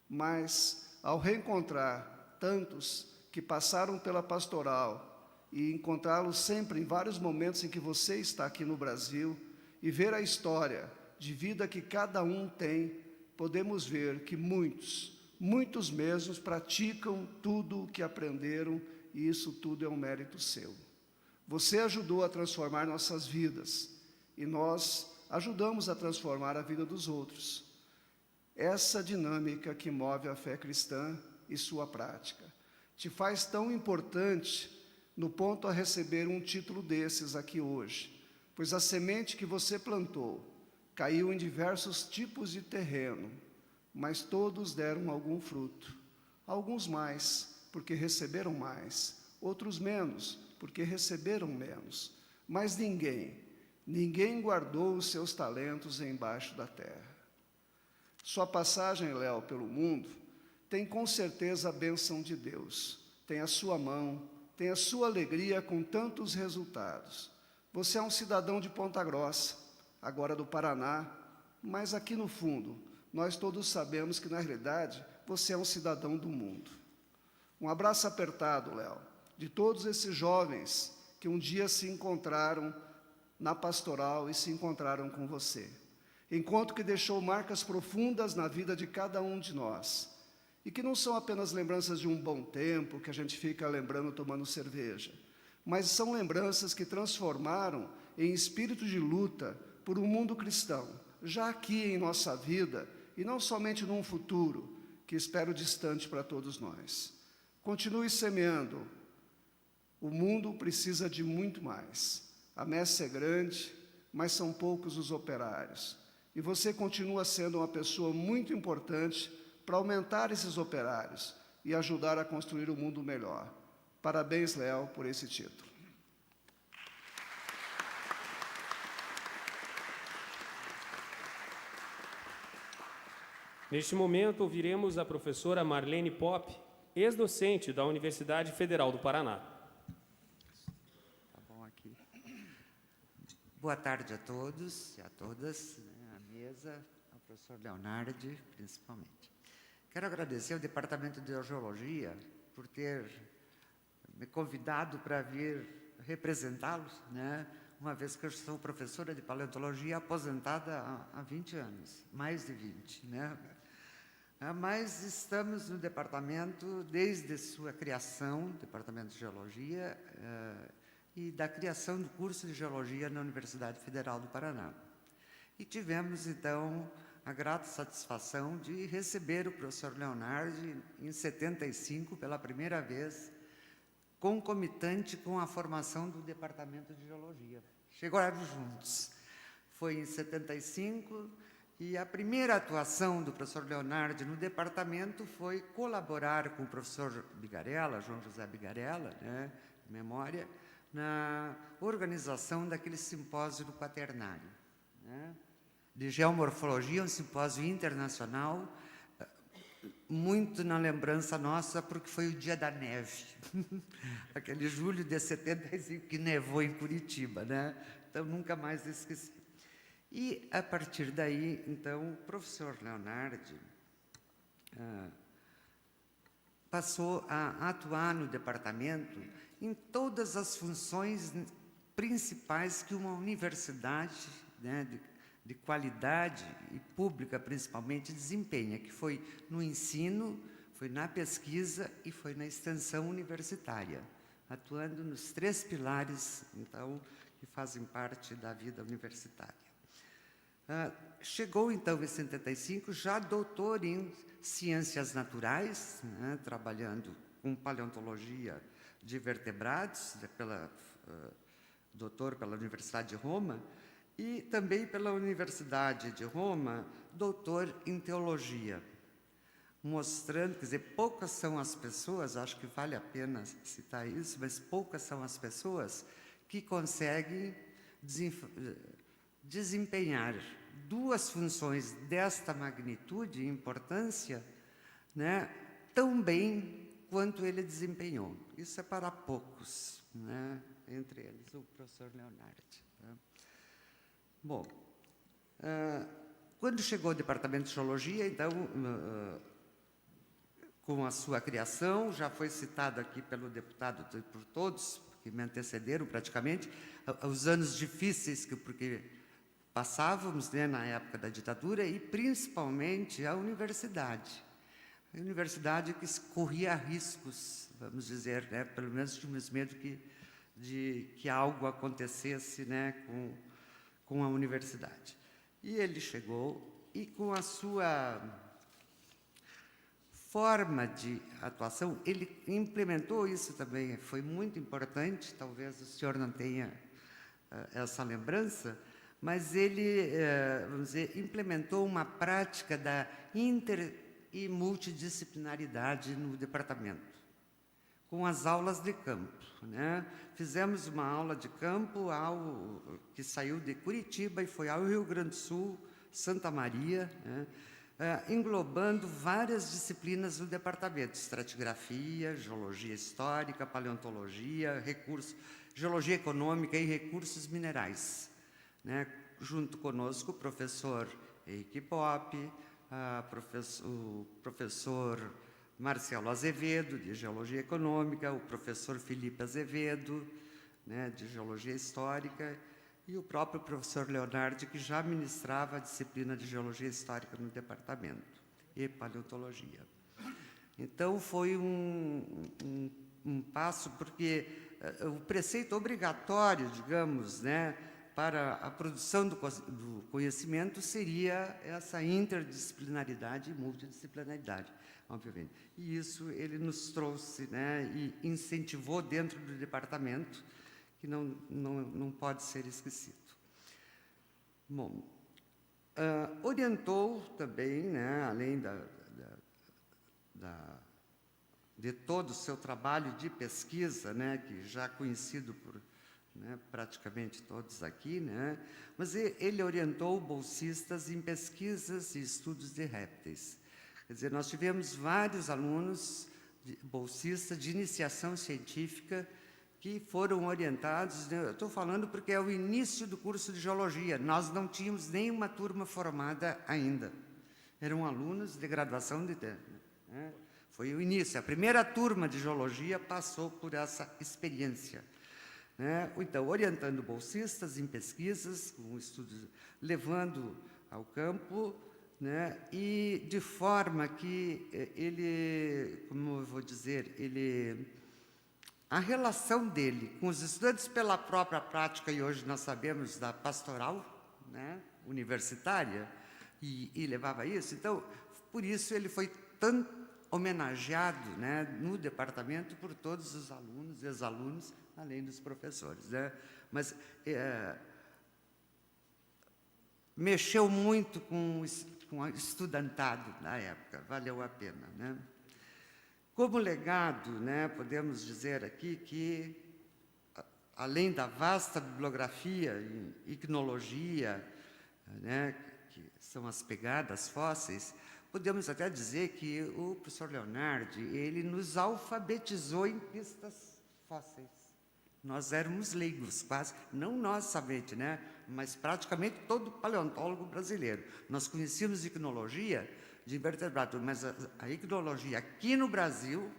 mas, ao reencontrar tantos que passaram pela pastoral e encontrá-los sempre em vários momentos em que você está aqui no Brasil e ver a história de vida que cada um tem, podemos ver que muitos mesmos praticam tudo o que aprenderam e isso tudo é um mérito seu. Você ajudou a transformar nossas vidas e nós ajudamos a transformar a vida dos outros. Essa dinâmica que move a fé cristã e sua prática te faz tão importante no ponto a receber um título desses aqui hoje, pois a semente que você plantou caiu em diversos tipos de terreno, mas todos deram algum fruto. Alguns mais, porque receberam mais, outros menos, porque receberam menos. Mas ninguém guardou os seus talentos embaixo da terra. Sua passagem, Léo, pelo mundo, tem com certeza a bênção de Deus, tem a sua mão, tem a sua alegria com tantos resultados. Você é um cidadão de Ponta Grossa, agora do Paraná, mas aqui no fundo, nós todos sabemos que, na realidade, você é um cidadão do mundo. Um abraço apertado, Léo, de todos esses jovens que um dia se encontraram na pastoral e se encontraram com você. Encontro que deixou marcas profundas na vida de cada um de nós, e que não são apenas lembranças de um bom tempo, que a gente fica lembrando tomando cerveja, mas são lembranças que transformaram em espírito de luta por um mundo cristão, já aqui em nossa vida, e não somente num futuro, que espero distante para todos nós. Continue semeando. O mundo precisa de muito mais. A messe é grande, mas são poucos os operários. E você continua sendo uma pessoa muito importante para aumentar esses operários e ajudar a construir um mundo melhor. Parabéns, Léo, por esse título. Neste momento, ouviremos a professora Marlene Popp, ex-docente da Universidade Federal do Paraná. Tá bom aqui. Boa tarde a todos e a todas, à mesa, ao professor Leonardi, principalmente. Quero agradecer ao Departamento de Geologia por ter me convidado para vir representá-los, né? Uma vez que eu sou professora de paleontologia aposentada há 20 anos, mais de 20, né? Mas estamos no departamento desde sua criação, Departamento de Geologia, e da criação do curso de Geologia na Universidade Federal do Paraná. E tivemos, então, a grata satisfação de receber o professor Leonardi em 75, pela primeira vez, concomitante com a formação do Departamento de Geologia. Chegaram juntos. Foi em 75, e a primeira atuação do professor Leonardi no departamento foi colaborar com o professor Bigarella, João José Bigarella, né, de memória, na organização daquele simpósio do Quaternário, né, de geomorfologia, um simpósio internacional, muito na lembrança nossa, porque foi o dia da neve, aquele julho de 75 que nevou em Curitiba, né? Então, nunca mais esqueci. E, a partir daí, então, o professor Leonardi passou a atuar no departamento em todas as funções principais que uma universidade, né, de qualidade e pública, principalmente, desempenha, que foi no ensino, foi na pesquisa e foi na extensão universitária, atuando nos 3 pilares, então, que fazem parte da vida universitária. chegou, então, em 75, já doutor em ciências naturais, né, trabalhando com paleontologia de vertebrados, doutor pela Universidade de Roma, e também pela Universidade de Roma, doutor em teologia, mostrando, quer dizer, poucas são as pessoas, acho que vale a pena citar isso, mas poucas são as pessoas que conseguem desempenhar duas funções desta magnitude e importância, né, tão bem quanto ele desempenhou. Isso é para poucos, né, entre eles o professor Leonardi. Né. Bom, quando chegou ao Departamento de Geologia, então, com a sua criação, já foi citado aqui pelo deputado e por todos, que me antecederam praticamente, os anos difíceis porque passávamos, né, na época da ditadura, e principalmente a universidade. A universidade que corria riscos, vamos dizer, né, pelo menos tínhamos medo de que algo acontecesse, né, com a universidade. E ele chegou, e com a sua forma de atuação, ele implementou isso também, foi muito importante, talvez o senhor não tenha essa lembrança, mas ele, vamos dizer, implementou uma prática da inter e multidisciplinaridade no departamento, com as aulas de campo, né? Fizemos uma aula de campo que saiu de Curitiba e foi ao Rio Grande do Sul, Santa Maria, né? Englobando várias disciplinas do departamento: estratigrafia, geologia histórica, paleontologia, geologia econômica e recursos minerais, né? Junto conosco o professor Henrique Pop, o professor Marcelo Azevedo, de Geologia Econômica, o professor Felipe Azevedo, né, de Geologia Histórica, e o próprio professor Leonardi, que já ministrava a disciplina de Geologia Histórica no departamento, e Paleontologia. Então, foi um passo, porque o preceito obrigatório, digamos, né, para a produção do conhecimento seria essa interdisciplinaridade e multidisciplinaridade, obviamente. E isso ele nos trouxe, né, e incentivou dentro do departamento, que não pode ser esquecido. Bom, orientou também, né, além de todo o seu trabalho de pesquisa, né, que já conhecido por, né, praticamente todos aqui, né, mas ele orientou bolsistas em pesquisas e estudos de répteis. Quer dizer, nós tivemos vários alunos bolsistas de iniciação científica que foram orientados, né, eu estou falando porque é o início do curso de Geologia, nós não tínhamos nenhuma turma formada ainda, eram alunos de graduação né, foi o início, a primeira turma de Geologia passou por essa experiência, né? Então, orientando bolsistas em pesquisas, com estudos, levando ao campo, né? E de forma que ele, como eu vou dizer, a relação dele com os estudantes pela própria prática, e hoje nós sabemos da pastoral, né, universitária, e levava isso, então, por isso ele foi tão homenageado, né, no departamento por todos os alunos e ex-alunos, além dos professores, né? Mas mexeu muito com o estudantado na época, valeu a pena, né? Como legado, né, podemos dizer aqui que, além da vasta bibliografia em icnologia, né, que são as pegadas fósseis, podemos até dizer que o professor Leonardi, ele nos alfabetizou em pistas fósseis. Nós éramos leigos, quase, não nós somente, né, mas praticamente todo paleontólogo brasileiro. Nós conhecíamos icnologia de invertebrados, mas a icnologia aqui no Brasil,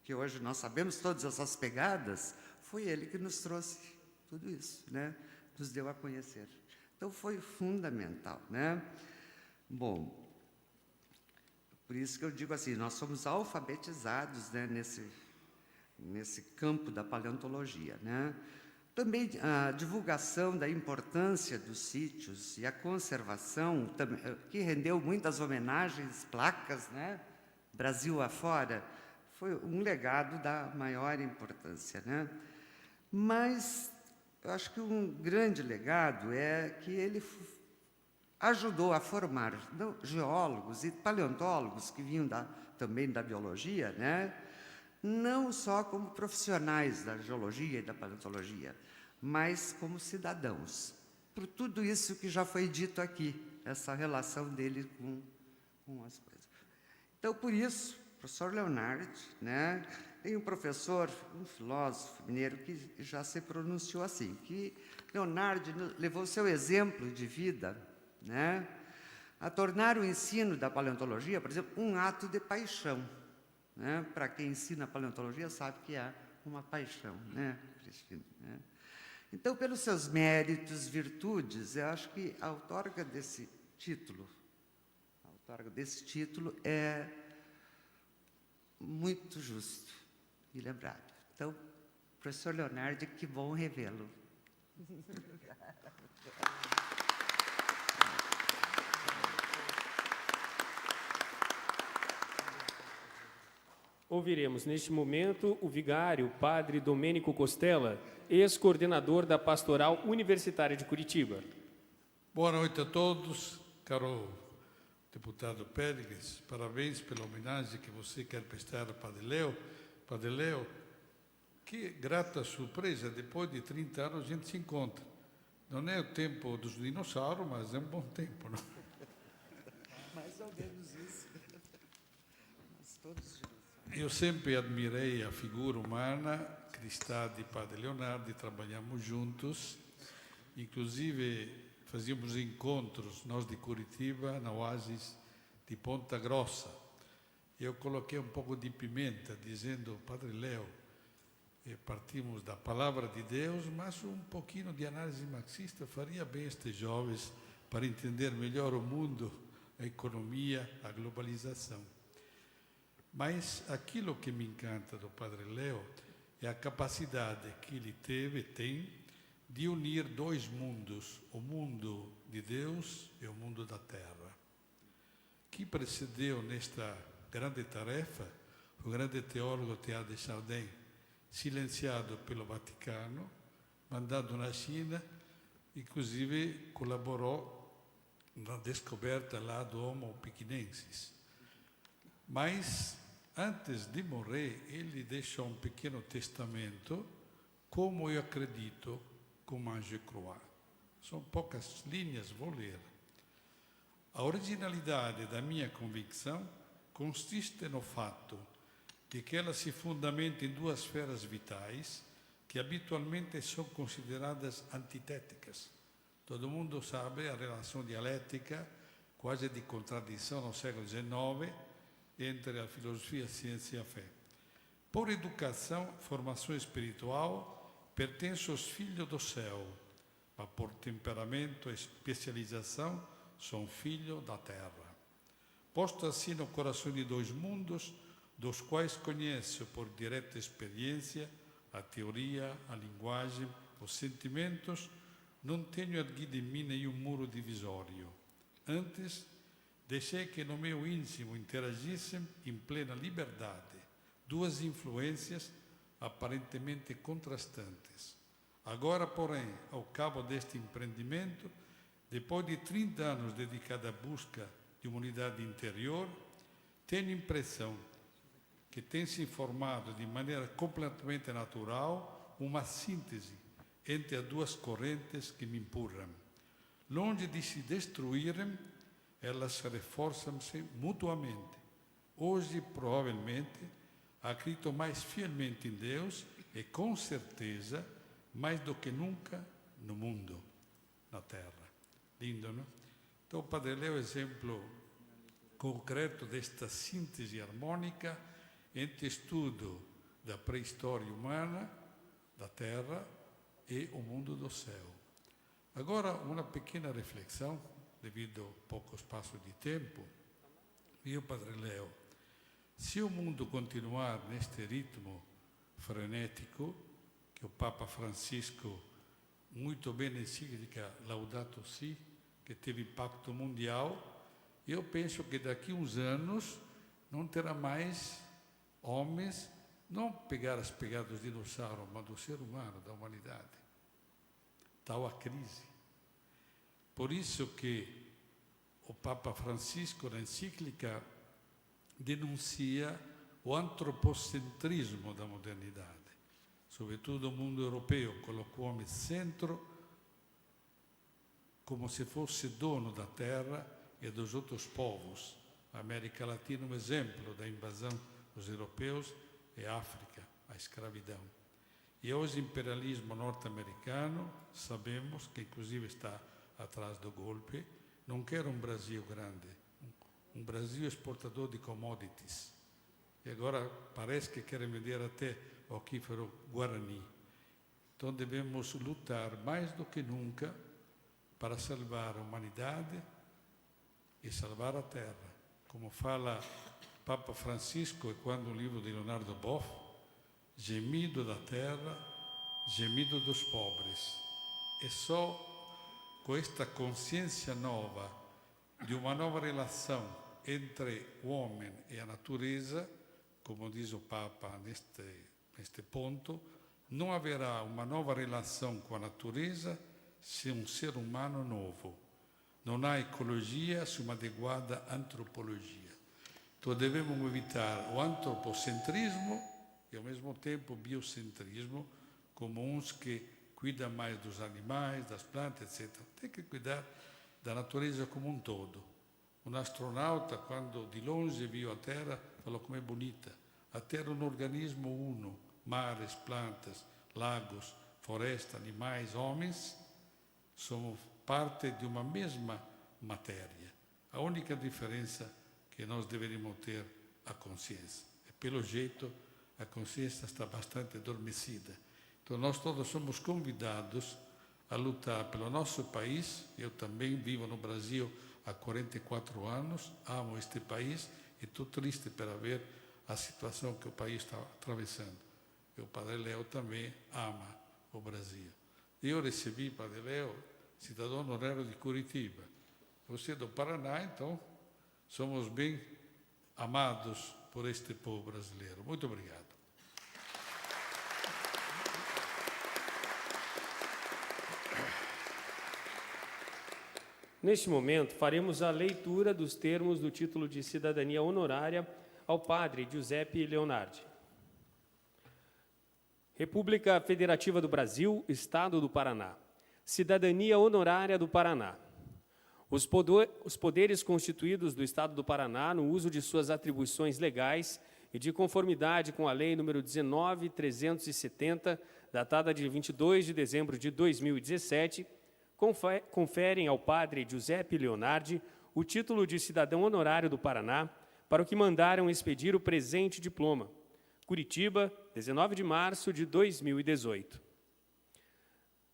que hoje nós sabemos todas essas pegadas, foi ele que nos trouxe tudo isso, né, nos deu a conhecer. Então, foi fundamental, né? Bom, por isso que eu digo assim, nós somos alfabetizados, né, nesse campo da paleontologia, né? também a divulgação da importância dos sítios e a conservação, que rendeu muitas homenagens, placas, né? Brasil afora, foi um legado da maior importância, né? Mas eu acho que um grande legado é que ele ajudou a formar geólogos e paleontólogos que vinham também da biologia, né? Não só como profissionais da geologia e da paleontologia, mas como cidadãos. Por tudo isso que já foi dito aqui, essa relação dele com as coisas. Então, por isso, o professor Leonardo, né, tem um professor, um filósofo mineiro, que já se pronunciou assim, que Leonardo levou seu exemplo de vida, né, a tornar o ensino da paleontologia, por exemplo, um ato de paixão. Né? Para quem ensina paleontologia sabe que é uma paixão, né, Cristina? Né? Então, pelos seus méritos, virtudes, eu acho que a outorga desse título é muito justo e lembrado. Então, professor Leonardo, que bom revê-lo. Ouviremos, neste momento, o vigário, padre Domênico Costella, ex-coordenador da Pastoral Universitária de Curitiba. Boa noite a todos, caro deputado Péricles. Parabéns pela homenagem que você quer prestar ao Padre Leo. Padre Leo, que grata surpresa, depois de 30 anos a gente se encontra. Não é o tempo dos dinossauros, mas é um bom tempo, não? Mais ou menos isso. Mas todos... Eu sempre admirei a figura humana cristã de Padre Leonardo e trabalhamos juntos. Inclusive, fazíamos encontros, nós de Curitiba, na Oásis de Ponta Grossa. Eu coloquei um pouco de pimenta, dizendo, Padre Leo, partimos da palavra de Deus, mas um pouquinho de análise marxista faria bem estes jovens para entender melhor o mundo, a economia, a globalização. Mas aquilo que me encanta do Padre Leo é a capacidade que ele tem de unir dois mundos, o mundo de Deus e o mundo da terra. Que precedeu nesta grande tarefa o grande teólogo Teilhard de Chardin, silenciado pelo Vaticano, mandado na China, inclusive colaborou na descoberta lá do Homo pequinensis. Mas, antes de morrer, ele deixou um pequeno testamento, como eu acredito, como Ange Croix. São poucas linhas, vou ler. A originalidade da minha convicção consiste no fato de que ela se fundamenta em duas esferas vitais que habitualmente são consideradas antitéticas. Todo mundo sabe a relação dialética, quase de contradição no século XIX, entre a filosofia, a ciência e a fé. Por educação, formação espiritual, pertence aos filhos do céu, mas por temperamento e especialização, são filhos da terra. Posto assim no coração de dois mundos, dos quais conheço por direta experiência a teoria, a linguagem, os sentimentos, não tenho erguido em mim nenhum muro divisório. Antes, deixei que no meu íntimo interagissem em plena liberdade duas influências aparentemente contrastantes. Agora, porém, ao cabo deste empreendimento, depois de 30 anos dedicados à busca de uma unidade interior, tenho a impressão que tem se formado de maneira completamente natural uma síntese entre as duas correntes que me empurram. Longe de se destruírem, elas reforçam-se mutuamente. Hoje, provavelmente, acredito mais fielmente em Deus e, com certeza, mais do que nunca no mundo, na Terra. Lindo, não? Então, o Padre Leo é um exemplo concreto desta síntese harmônica entre estudo da pré-história humana, da Terra, e o mundo do céu. Agora, uma pequena reflexão, devido ao pouco espaço de tempo. Io, Padre Leo, se o mundo continuar neste ritmo frenético, que o Papa Francisco muito bem na encíclica Laudato Si, que teve impacto mundial. Eu penso que daqui a uns anos não terá mais homens, não pegar as pegadas dos dinossauros, mas do ser humano, da humanidade. Tal a crise. Por isso que o Papa Francisco, na encíclica, denuncia o antropocentrismo da modernidade. Sobretudo o mundo europeu colocou o homem no centro, como se fosse dono da terra e dos outros povos. A América Latina, um exemplo da invasão dos europeus, é a África, a escravidão. E hoje o imperialismo norte-americano, sabemos que inclusive está atrás do golpe, não quer um Brasil grande, um Brasil exportador de commodities. E agora parece que querem vender até o aquífero Guarani. Então devemos lutar mais do que nunca para salvar a humanidade e salvar a terra. Como fala Papa Francisco, e quando o livro de Leonardo Boff, gemido da terra, gemido dos pobres. E só com esta consciência nova de uma nova relação entre o homem e a natureza, como diz o Papa neste ponto, não haverá uma nova relação com a natureza sem um ser humano novo. Não há ecologia sem uma adequada antropologia. Então devemos evitar o antropocentrismo e ao mesmo tempo o biocentrismo, como uns que cuidam mais dos animais, das plantas, etc. Tem que cuidar da natureza como um todo. Um astronauta, quando de longe viu a Terra, falou como é bonita. A Terra é um organismo uno, mares, plantas, lagos, floresta, animais, homens, somos parte de uma mesma matéria. A única diferença é que nós deveríamos ter a consciência. E pelo jeito, a consciência está bastante adormecida. Então, nós todos somos convidados a lutar pelo nosso país. Eu também vivo no Brasil há 44 anos, amo este país e estou triste para ver a situação que o país está atravessando. E o Padre Léo também ama o Brasil. Eu recebi, Padre Léo, cidadão honorário de Curitiba. Você é do Paraná, então somos bem amados por este povo brasileiro. Muito obrigado. Neste momento, faremos a leitura dos termos do título de cidadania honorária ao Padre Giuseppe Leonardi. República Federativa do Brasil, Estado do Paraná. Cidadania honorária do Paraná. Os poderes constituídos do Estado do Paraná, no uso de suas atribuições legais e de conformidade com a Lei nº 19.370, datada de 22 de dezembro de 2017, conferem ao Padre Giuseppe Leonardi o título de cidadão honorário do Paraná, para o que mandaram expedir o presente diploma. Curitiba, 19 de março de 2018.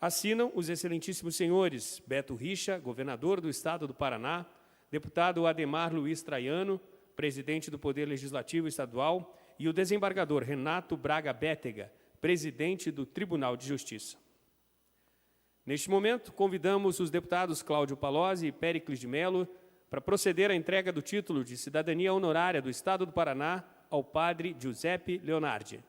Assinam os excelentíssimos senhores Beto Richa, governador do Estado do Paraná, deputado Ademar Luiz Traiano, presidente do Poder Legislativo Estadual, e o desembargador Renato Braga Bétega, presidente do Tribunal de Justiça. Neste momento, convidamos os deputados Cláudio Palozzi e Péricles de Mello para proceder à entrega do título de cidadania honorária do Estado do Paraná ao Padre Giuseppe Leonardi.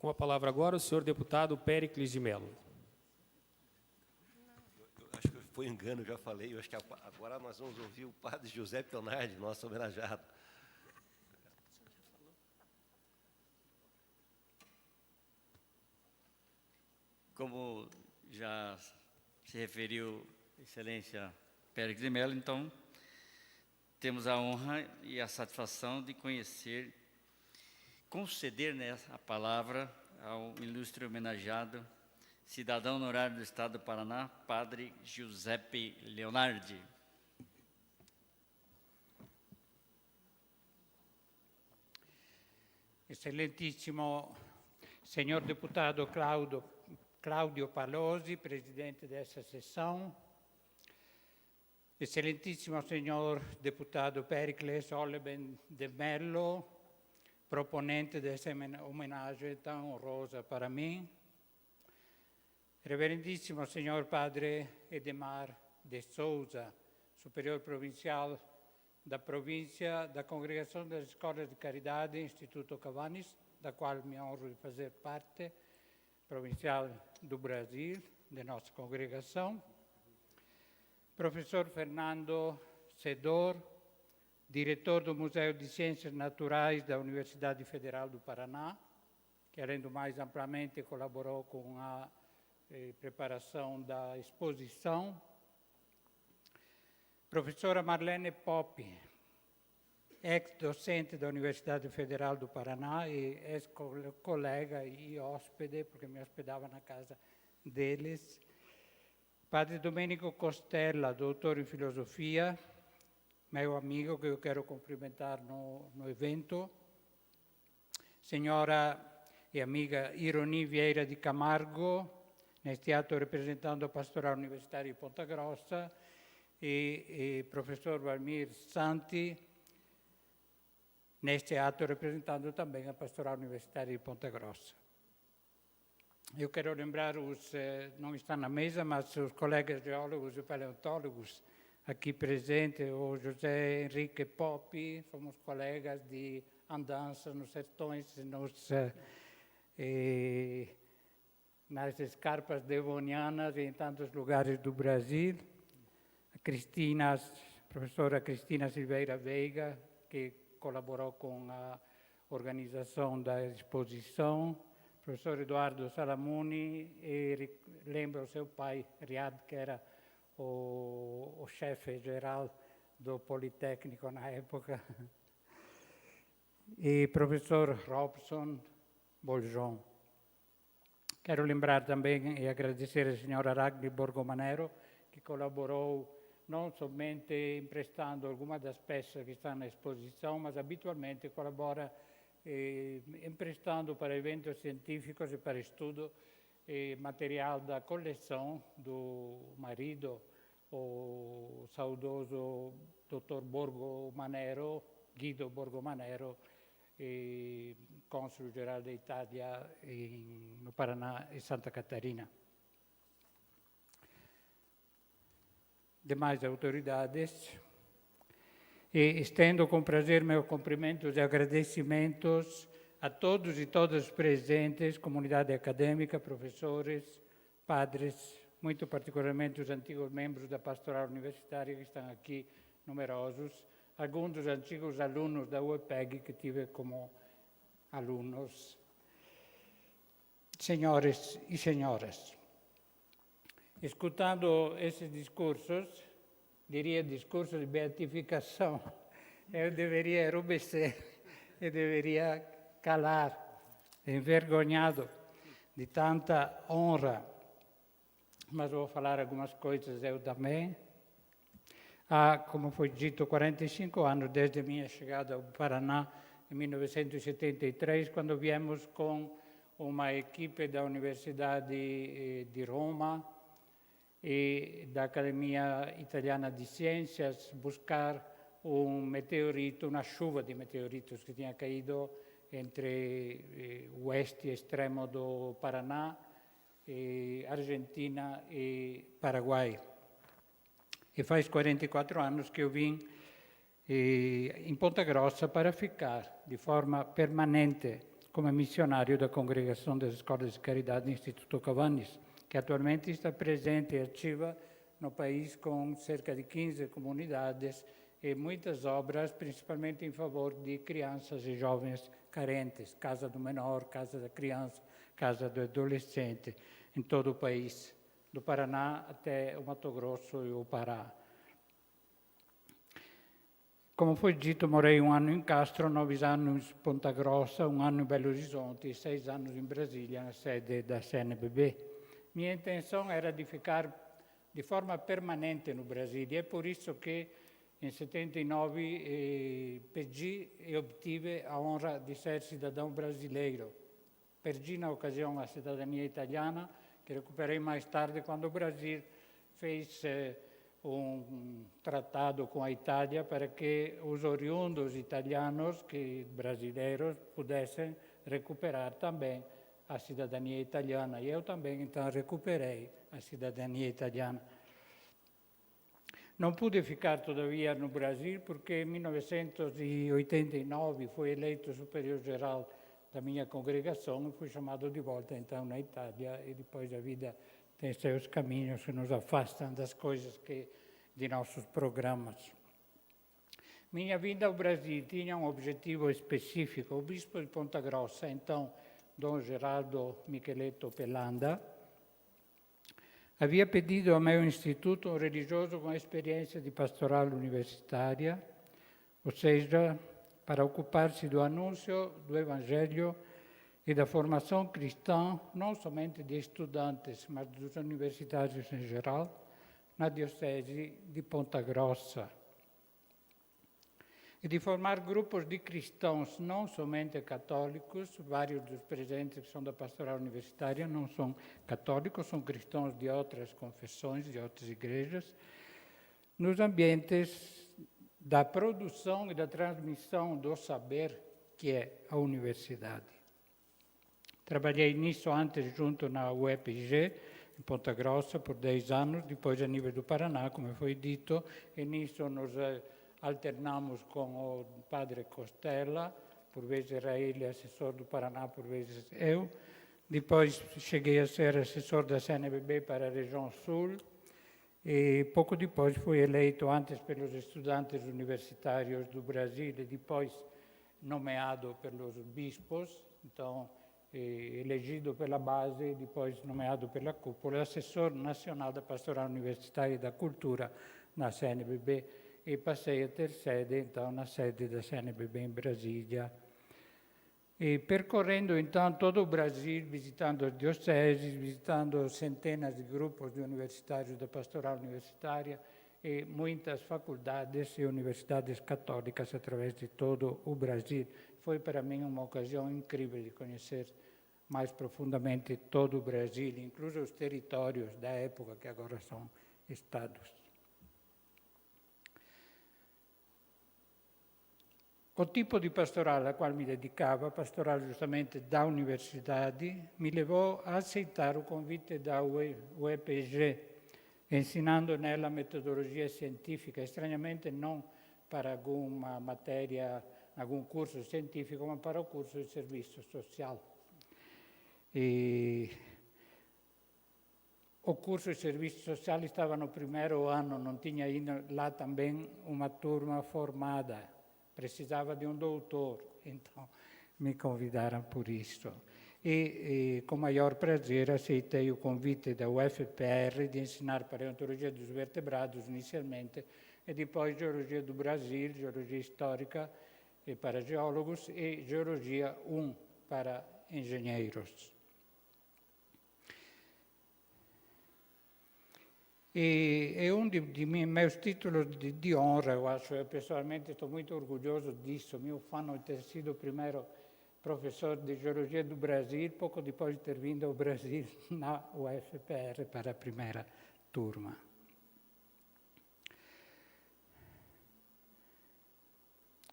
Com a palavra agora o senhor deputado Péricles de Mello. Acho que foi engano, já falei. Eu acho que agora nós vamos ouvir o padre Giuseppe Leonardi, nosso homenageado. Como já se referiu Excelência Péricles de Mello, então temos a honra e a satisfação de conceder a palavra ao ilustre homenageado, cidadão honorário do Estado do Paraná, Padre Giuseppe Leonardi. Excelentíssimo senhor deputado Cláudio Palosi, presidente dessa sessão, excelentíssimo senhor deputado Péricles Oleben de Mello, proponente dessa homenagem tão honrosa para mim, reverendíssimo senhor padre Edemar de Souza, superior provincial da província da Congregação das Escolas de Caridade, Instituto Cavanis, da qual me honro de fazer parte, provincial do Brasil, de nossa congregação. Professor Fernando Sedor, diretor do Museu de Ciências Naturais da Universidade Federal do Paraná, que, além do mais, amplamente colaborou com a preparação da exposição. Professora Marlene Poppi, ex-docente da Universidade Federal do Paraná e ex-colega e hóspede, porque me hospedava na casa deles. Padre Domenico Costella, doutor em filosofia, meu amigo que eu quero cumprimentar no evento. Senhora e amiga Ironi Vieira de Camargo, neste ato representando a Pastoral Universitária de Ponta Grossa, e professor Valmir Santi, neste ato representando também a Pastoral Universitária de Ponta Grossa. Eu quero lembrar não estão na mesa, mas os colegas geólogos e paleontólogos aqui presentes, o José Henrique Poppi, fomos colegas de andança nos sertões, nas escarpas devonianas e em tantos lugares do Brasil. A professora Cristina Silveira Veiga, que colaborou com a organização da exposição, professor Eduardo Salamuni, e lembro o seu pai, Riad, que era o chefe geral do Politécnico na época, e professor Robson Boljon. Quero lembrar também e agradecer a senhora Ragni Borgomanero, que colaborou não somente emprestando algumas das peças que estão na exposição, mas habitualmente colabora emprestando para eventos científicos e para estudo material da coleção do marido, o saudoso Dr. Borgomanero, Guido Borgomanero, cônsul-geral da Itália no Paraná e Santa Catarina. Demais autoridades, e estendo com prazer meus cumprimentos e agradecimentos a todos e todas presentes, comunidade acadêmica, professores, padres, muito particularmente os antigos membros da pastoral universitária que estão aqui numerosos, alguns dos antigos alunos da UEPEG que tive como alunos. Senhores e senhoras, escutando esses discursos, diria discurso de beatificação, eu deveria enrubescer, eu deveria calar, envergonhado de tanta honra. Mas vou falar algumas coisas eu também. Há, como foi dito, 45 anos desde a minha chegada ao Paraná, em 1973, quando viemos com uma equipe da Universidade de Roma e da Academia Italiana de Ciências buscar um meteorito, uma chuva de meteoritos que tinha caído entre o oeste extremo do Paraná, Argentina e Paraguai. E faz 44 anos que eu vim em Ponta Grossa para ficar de forma permanente come missionário da Congregação das Escolas de Caridade do Instituto Cavannes, que atualmente está presente e ativa no país com cerca de 15 comunidades e muitas obras, principalmente em favor de crianças e jovens carentes, Casa do Menor, Casa da Criança, Casa do Adolescente, em todo o país, do Paraná até o Mato Grosso e o Pará. Como foi dito, morei 1 anno in Castro, 9 anni in Ponta Grossa, 1 anno in Belo Horizonte e 6 anni in Brasília, na sede da CNBB. Minha intenção era de ficar de forma permanente no Brasil e é por isso que em 79 pedi e obtive a honra de ser cidadão brasileiro. Perdi na ocasião a cidadania italiana, que recuperei mais tarde quando o Brasil fez um tratado com a Itália para que os oriundos italianos, brasileiros, pudessem recuperar também a cidadania italiana. E eu também, então, recuperei a cidadania italiana. Não pude ficar, todavia, no Brasil, porque em 1989 fui eleito superior-geral da minha congregação e fui chamado de volta, então, na Itália, e depois a vida tem seus caminhos que nos afastam das coisas de nossos programas. Minha vinda ao Brasil tinha um objetivo específico. O bispo de Ponta Grossa, então, Dom Geraldo Micheletto Pelanda, havia pedido ao meu instituto um religioso com experiência de pastoral universitária, ou seja, para ocupar-se do anúncio do Evangelho e da formação cristã, não somente de estudantes, mas dos universitários em geral, na Diocese de Ponta Grossa. E de formar grupos de cristãos, não somente católicos, vários dos presentes que são da pastoral universitária não são católicos, são cristãos de outras confissões, de outras igrejas, nos ambientes da produção e da transmissão do saber que é a universidade. Trabalhei nisso antes junto na UEPG, em Ponta Grossa, por 10 anos, depois a nível do Paraná, como foi dito, e nisso nos alternamos com o padre Costella, por vezes era ele assessor do Paraná, por vezes eu. Depois cheguei a ser assessor da CNBB para a região Sul e pouco depois fui eleito, antes pelos estudantes universitários do Brasil e depois nomeado pelos bispos, então elegido pela base e depois nomeado pela cúpula, assessor nacional da Pastoral Universitária e da Cultura na CNBB, e passei a ter sede, então, na sede da CNBB em Brasília. E percorrendo, então, todo o Brasil, visitando as dioceses, visitando centenas de grupos de universitários da pastoral universitária e muitas faculdades e universidades católicas através de todo o Brasil. Foi para mim uma ocasião incrível de conhecer mais profundamente todo o Brasil, inclusive os territórios da época, que agora são estados. O tipo di pastorale al quale mi dedicava, pastorale giustamente da universidade, mi levò a accettare il convite da UEPG, insegnando nella metodologia scientifica, stranamente non per alguma materia, algum curso scientifico, ma per un corso di servizio sociale. E o curso di servizi sociali stava no primeiro ano, non tinha lá também uma turma formada. Precisava de um doutor, então me convidaram por isso. E com maior prazer aceitei o convite da UFPR de ensinar paleontologia dos vertebrados inicialmente e depois geologia do Brasil, geologia histórica para geólogos e geologia 1 para engenheiros. E um de meus títulos de honra, eu acho, eu pessoalmente estou muito orgulhoso disso. Meu fano de ter sido o primeiro professor de Geologia do Brasil, pouco depois de ter vindo ao Brasil na UFPR para a primeira turma.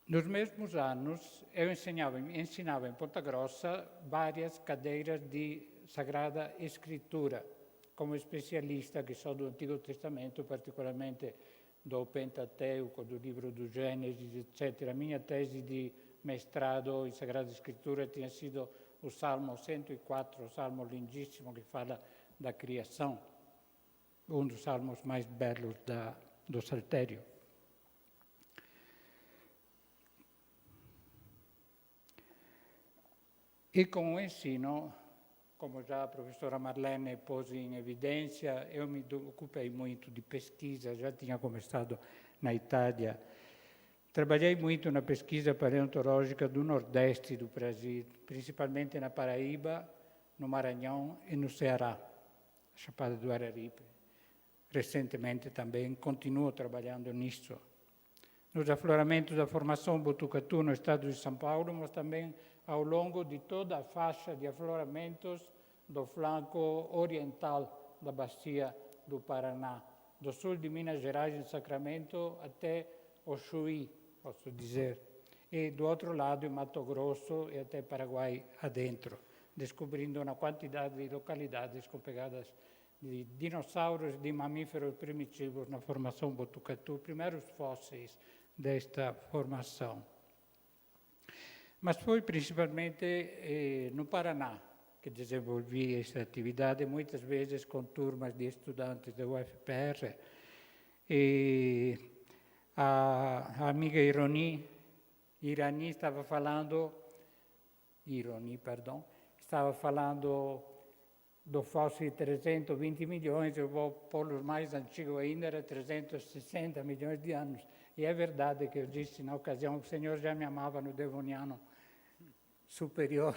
Nos mesmos anos, eu ensinava em Ponta Grossa várias cadeiras de Sagrada Escritura, como especialista che so do Antigo Testamento, particolarmente do Pentateuco, do livro do Gênesis, etc. A minha tese de mestrado em Sagrada Escritura tinha sido o Salmo 104, o salmo lindíssimo que fala da criação, um dos salmos mais belos do Saltério. E com o ensino, como já a professora Marlene pôs em evidência, eu me ocupei muito de pesquisa, já tinha começado na Itália. Trabalhei muito na pesquisa paleontológica do Nordeste do Brasil, principalmente na Paraíba, no Maranhão e no Ceará, Chapada do Araripe. Recentemente também continuo trabalhando nisso. Nos afloramentos da formação Botucatu no estado de São Paulo, mas também ao longo de toda a faixa de afloramentos do flanco oriental da bacia do Paraná, do sul de Minas Gerais, em Sacramento, até o Chuí, posso dizer, e do outro lado, em Mato Grosso e até Paraguai adentro, descobrindo uma quantidade de localidades com pegadas de dinossauros e de mamíferos primitivos na formação Botucatu, primeiros fósseis desta formação. Mas foi principalmente no Paraná que desenvolvi essa atividade, muitas vezes com turmas de estudantes da UFPR. E a amiga Irani estava falando do fóssil de 320 milhões, eu vou pô-los mais antigo ainda, era 360 milhões de anos. E é verdade que eu disse na ocasião, o Senhor já me amava no Devoniano superior,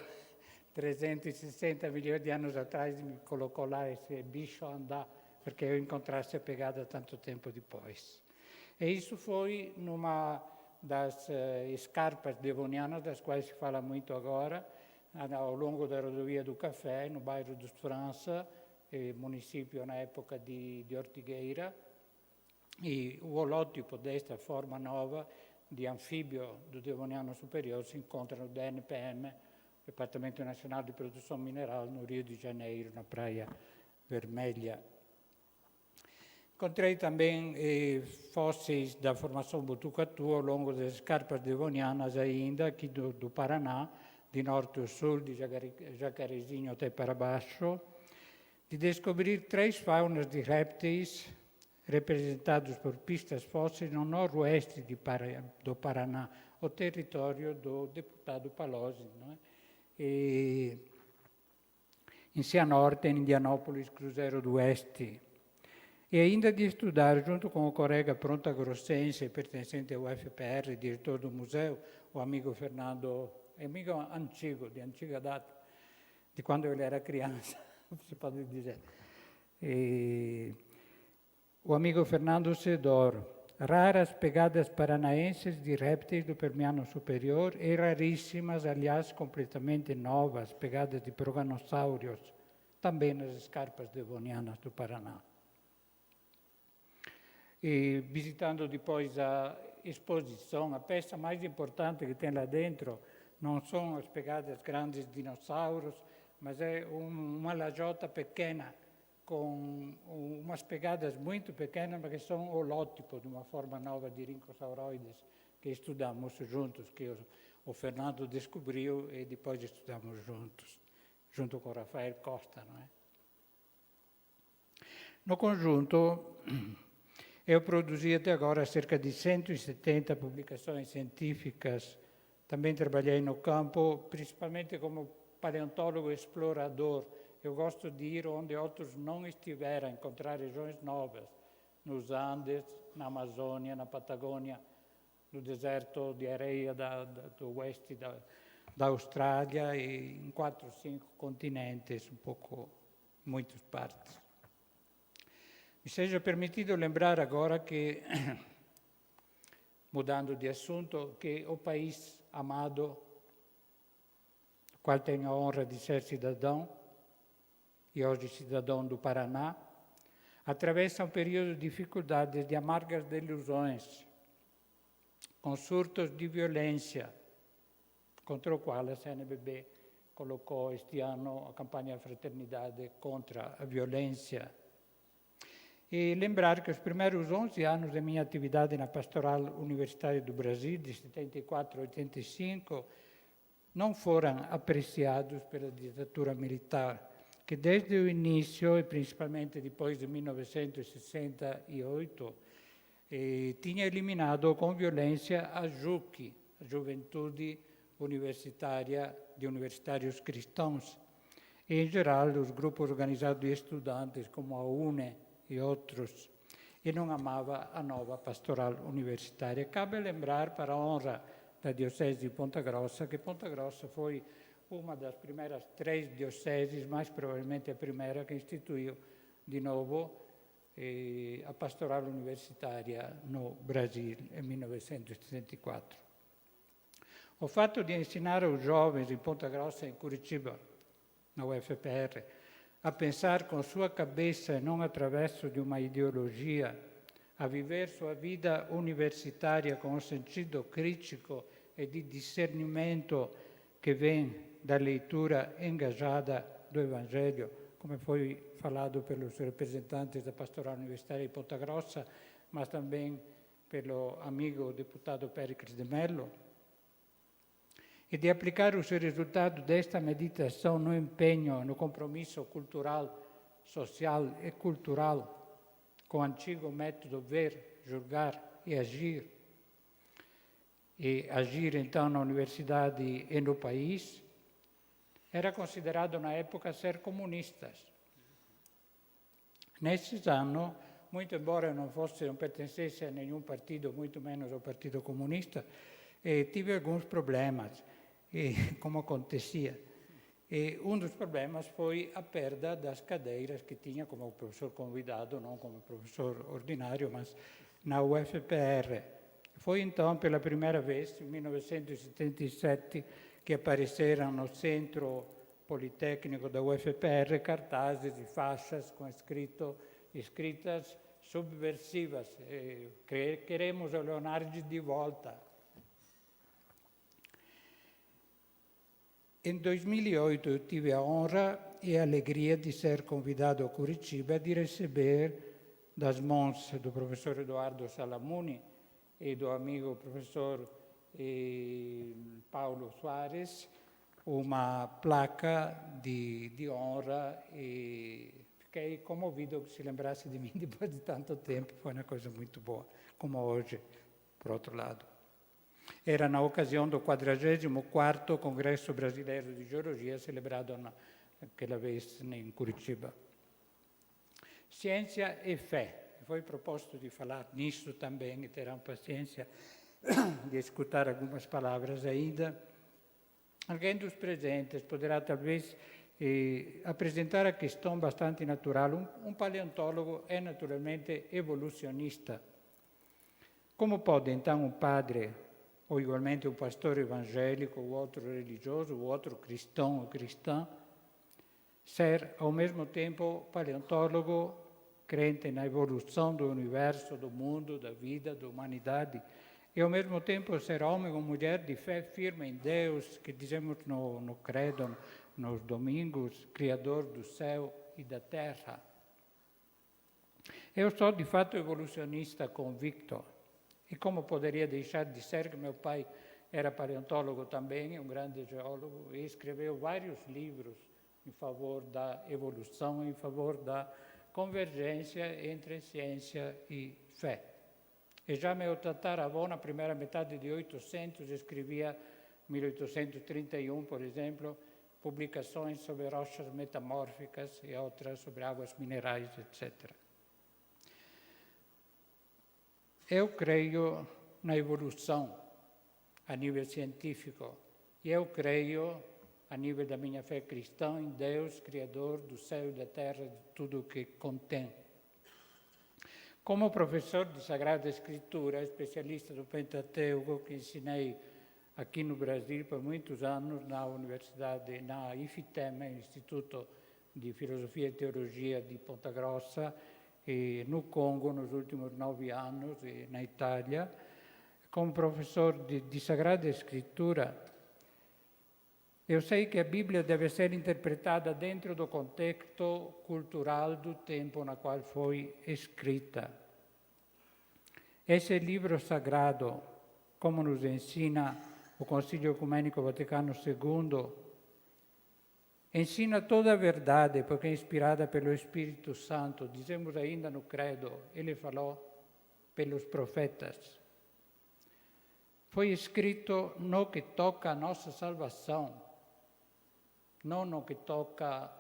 360 milhões de anos atrás, e me colocou lá esse bicho a andar, porque eu encontrasse a pegada tanto tempo depois. E isso foi numa das escarpas devonianas, das quais se fala muito agora, ao longo da rodovia do Café, no bairro dos França, município na época de Ortigueira. E o holótipo desta forma nova de anfíbio do Devoniano Superior se encontra no DNPM, Departamento Nacional de Produção Mineral, no Rio de Janeiro, na Praia Vermelha. Encontrei também fósseis da formação Botucatu ao longo das escarpas devonianas ainda, aqui do Paraná, de norte a sul, de Jacarezinho até para baixo, de descobrir 3 faunas de répteis representados por pistas fósseis no noroeste do Paraná, o território do deputado Palozzi, não é? E em Cianorte, em Indianópolis, Cruzeiro do Oeste. E ainda de estudar, junto com o colega prontagrossense, pertencente ao UFPR, diretor do museu, o amigo Fernando, amigo antigo, de antiga data, de quando ele era criança, se pode dizer. O amigo Fernando Sedor, raras pegadas paranaenses de répteis do Permiano Superior e raríssimas, aliás, completamente novas, pegadas de proganossauros, também nas escarpas devonianas do Paraná. E visitando depois a exposição, a peça mais importante que tem lá dentro não são as pegadas grandes de dinossauros, mas é uma lajota pequena, com umas pegadas muito pequenas, mas que são holótipos de uma forma nova de rincosauroides, que estudamos juntos, que o Fernando descobriu e depois estudamos juntos, junto com o Rafael Costa, não é? No conjunto, eu produzi até agora cerca de 170 publicações científicas. Também trabalhei no campo, principalmente como paleontólogo explorador. Eu gosto de ir onde outros não estiveram, encontrar regiões novas, nos Andes, na Amazônia, na Patagônia, no deserto de areia do oeste da Austrália e em 4 ou 5 continentes, muitas partes. Me seja permitido lembrar agora que, mudando de assunto, que o país amado, do qual tenho a honra de ser cidadão, e hoje cidadão do Paraná, atravessa um período de dificuldades, de amargas delusões, com surtos de violência, contra o qual a CNBB colocou este ano a campanha Fraternidade contra a violência. e lembrar que os primeiros 11 anos da minha atividade na Pastoral Universitária do Brasil, de 74 a 85, não foram apreciados pela ditadura militar, que desde o início, e principalmente depois de 1968, tinha eliminado com violência a JUC, a Juventude Universitária de Universitários Cristãos, e, em geral, os grupos organizados de estudantes, como a UNE e outros, e não amava a nova pastoral universitária. Cabe lembrar, para a honra da Diocese de Ponta Grossa, que Ponta Grossa foi uma das primeiras 3 dioceses, mais provavelmente a primeira, que instituiu de novo a pastoral universitária no Brasil, em 1974. O fato de ensinar aos jovens em Ponta Grossa e em Curitiba, na UFPR, a pensar com sua cabeça e não através de uma ideologia, a viver sua vida universitária com um sentido crítico e de discernimento que vem da leitura engajada do Evangelho, como foi falado pelos representantes da Pastoral Universitária de Ponta Grossa, mas também pelo amigo deputado Péricles de Mello, e de aplicar os resultados desta meditação no empenho, no compromisso cultural, social e cultural com o antigo método ver, julgar e agir. E agir, então, na universidade e no país, era considerado, na época, ser comunistas. Nesses anos, muito embora não pertencesse a nenhum partido, muito menos ao Partido Comunista, tive alguns problemas, como acontecia. E um dos problemas foi a perda das cadeiras que tinha como professor convidado, não como professor ordinário, mas na UFPR. Foi então, pela primeira vez, em 1977, que apareceram no Centro Politécnico da UFPR cartazes e faixas com escritas subversivas. Queremos o Leonardi de volta. Em 2008 eu tive a honra e a alegria de ser convidado a Curitiba de receber das mãos do professor Eduardo Salamuni e do amigo professor Paulo Soares uma placa de honra e fiquei comovido que se lembrasse de mim depois de tanto tempo. Foi uma coisa muito boa, como hoje, por outro lado. Era na ocasião do 44º Congresso Brasileiro de Geologia, celebrado naquela vez em Curitiba. Ciência e fé. Foi proposto de falar nisso também, e terão paciência de escutar algumas palavras ainda. Alguém dos presentes poderá talvez apresentar a questão bastante natural. Um paleontólogo é naturalmente evolucionista. Como pode então um padre, ou igualmente um pastor evangélico, ou outro religioso, ou outro cristão ou cristã, ser ao mesmo tempo paleontólogo, crente na evolução do universo, do mundo, da vida, da humanidade, e ao mesmo tempo ser homem ou mulher de fé firme em Deus, que dizemos no credo, nos domingos, Criador do céu e da terra. Eu sou de fato evolucionista convicto, e como poderia deixar de ser que meu pai era paleontólogo também, um grande geólogo, e escreveu vários livros em favor da evolução, em favor da convergência entre ciência e fé. E já meu tataravô, na primeira metade de 800, escrevia, 1831, por exemplo, publicações sobre rochas metamórficas e outras sobre águas minerais, etc. Eu creio na evolução a nível científico e eu creio, a nível da minha fé cristã, em Deus, Criador do céu e da terra, de tudo o que contém. Como professor de Sagrada Escritura, especialista do Pentateuco, que ensinei aqui no Brasil por muitos anos na universidade, na IFITEM, Instituto de Filosofia e Teologia de Ponta Grossa, e no Congo nos últimos 9 anos, e na Itália, como professor de Sagrada Escritura, Eu sei que a Bíblia deve ser interpretada dentro do contexto cultural do tempo no qual foi escrita. Esse livro sagrado, como nos ensina o Concílio Ecumênico Vaticano II, ensina toda a verdade, porque é inspirada pelo Espírito Santo. Dizemos ainda no credo, ele falou pelos profetas. Foi escrito no que toca a nossa salvação, não no que toca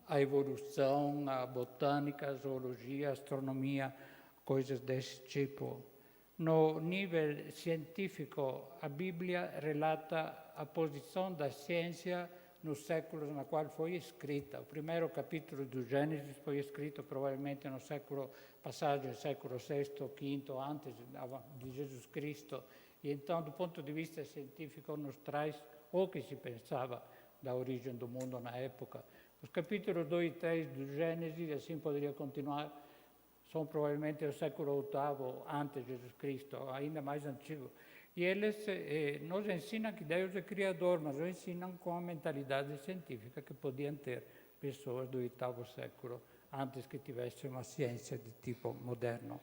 a evolução, a botânica, a zoologia, a astronomia, coisas desse tipo. No nível científico, a Bíblia relata a posição da ciência nos séculos na qual foi escrita. O primeiro capítulo do Gênesis foi escrito provavelmente no século passado, século VI, V, antes de Jesus Cristo. E então, do ponto de vista científico, nos traz o que se pensava da origem do mundo na época. Os capítulos 2 e 3 do Gênesis, assim poderia continuar, são provavelmente do século VIII antes de Jesus Cristo, ainda mais antigo. E eles nos ensinam que Deus é Criador, mas nos ensinam com a mentalidade científica que podiam ter pessoas do VIII século, antes que tivesse uma ciência de tipo moderno.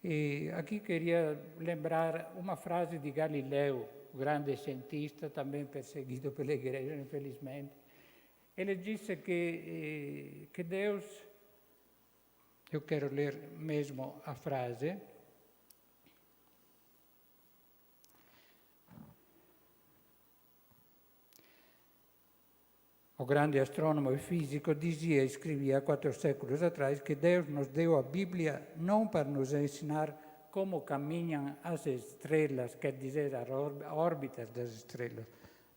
E aqui queria lembrar uma frase de Galileu, grande cientista, também perseguido pela igreja, infelizmente. Ele disse que Deus, eu quero ler mesmo a frase, o grande astrônomo e físico dizia e escrevia há 4 séculos atrás que Deus nos deu a Bíblia não para nos ensinar como caminham as estrelas, quer dizer, as órbitas das estrelas,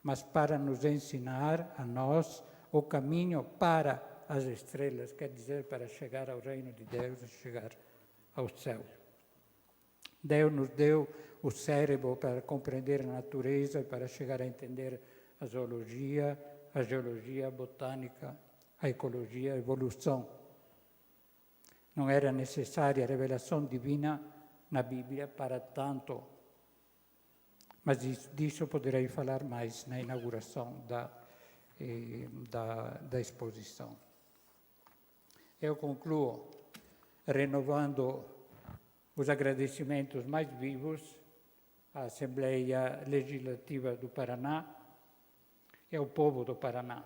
mas para nos ensinar a nós o caminho para as estrelas, quer dizer, para chegar ao reino de Deus e chegar ao céu. Deus nos deu o cérebro para compreender a natureza e para chegar a entender a zoologia, a geologia, a botânica, a ecologia, a evolução. Não era necessária a revelação divina na Bíblia para tanto, mas disso poderei falar mais na inauguração da exposição. Eu concluo renovando os agradecimentos mais vivos à Assembleia Legislativa do Paraná e ao povo do Paraná,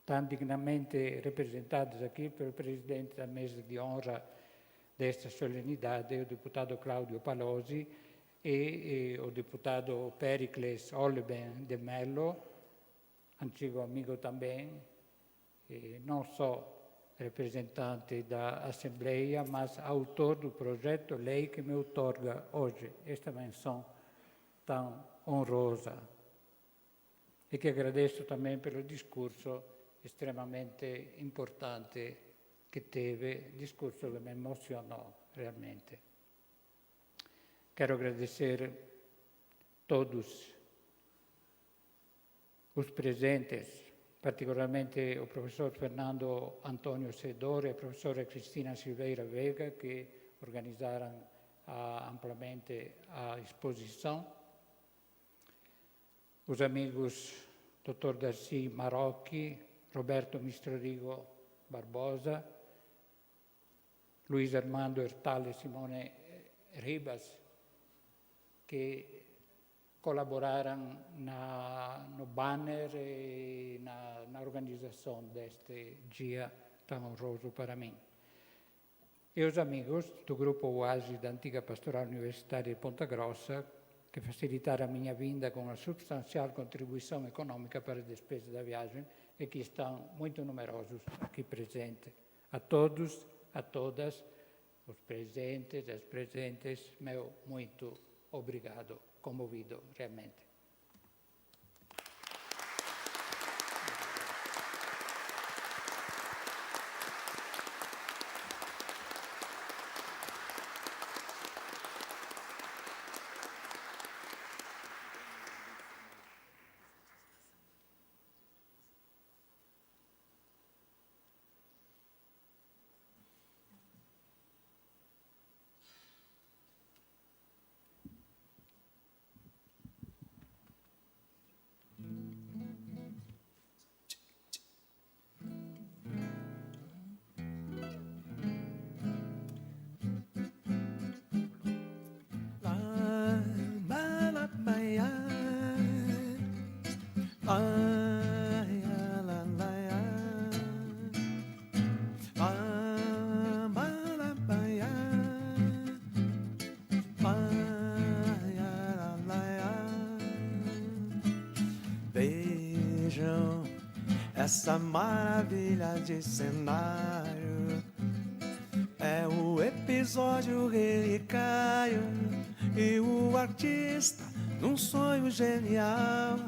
tão dignamente representados aqui pelo presidente da mesa de honra desta solenidade, o deputado Cláudio Palosi e o deputado Pericles Olben de Mello, antigo amigo também, não só representante da Assembleia, mas autor do projeto lei que me outorga hoje esta menção tão honrosa. E que agradeço também pelo discurso extremamente importante que teve, discurso que me emocionou realmente. Quero agradecer todos os presentes, particolarmente o professor Fernando Antônio Sedore e a professora Cristina Silveira Vega, que organizaram amplamente a exposição. Os amigos Dr. Darcy Marocchi, Roberto Mistrorigo Barbosa, Luiz Armando Ertal e Simone Ribas, que collaboraram no banner e na organização deste dia tão honroso para mim. E os amigos do Grupo Oasi da antiga Pastoral Universitária de Ponta Grossa, que facilitaram a minha vinda com uma substancial contribuição econômica para a despesa da viagem e que estão muito numerosos aqui presentes. A todos, a todas, os presentes, as presentes, meu muito obrigado, comovido realmente. Vejam essa maravilha de cenário, é o episódio relicário e o artista, num sonho genial,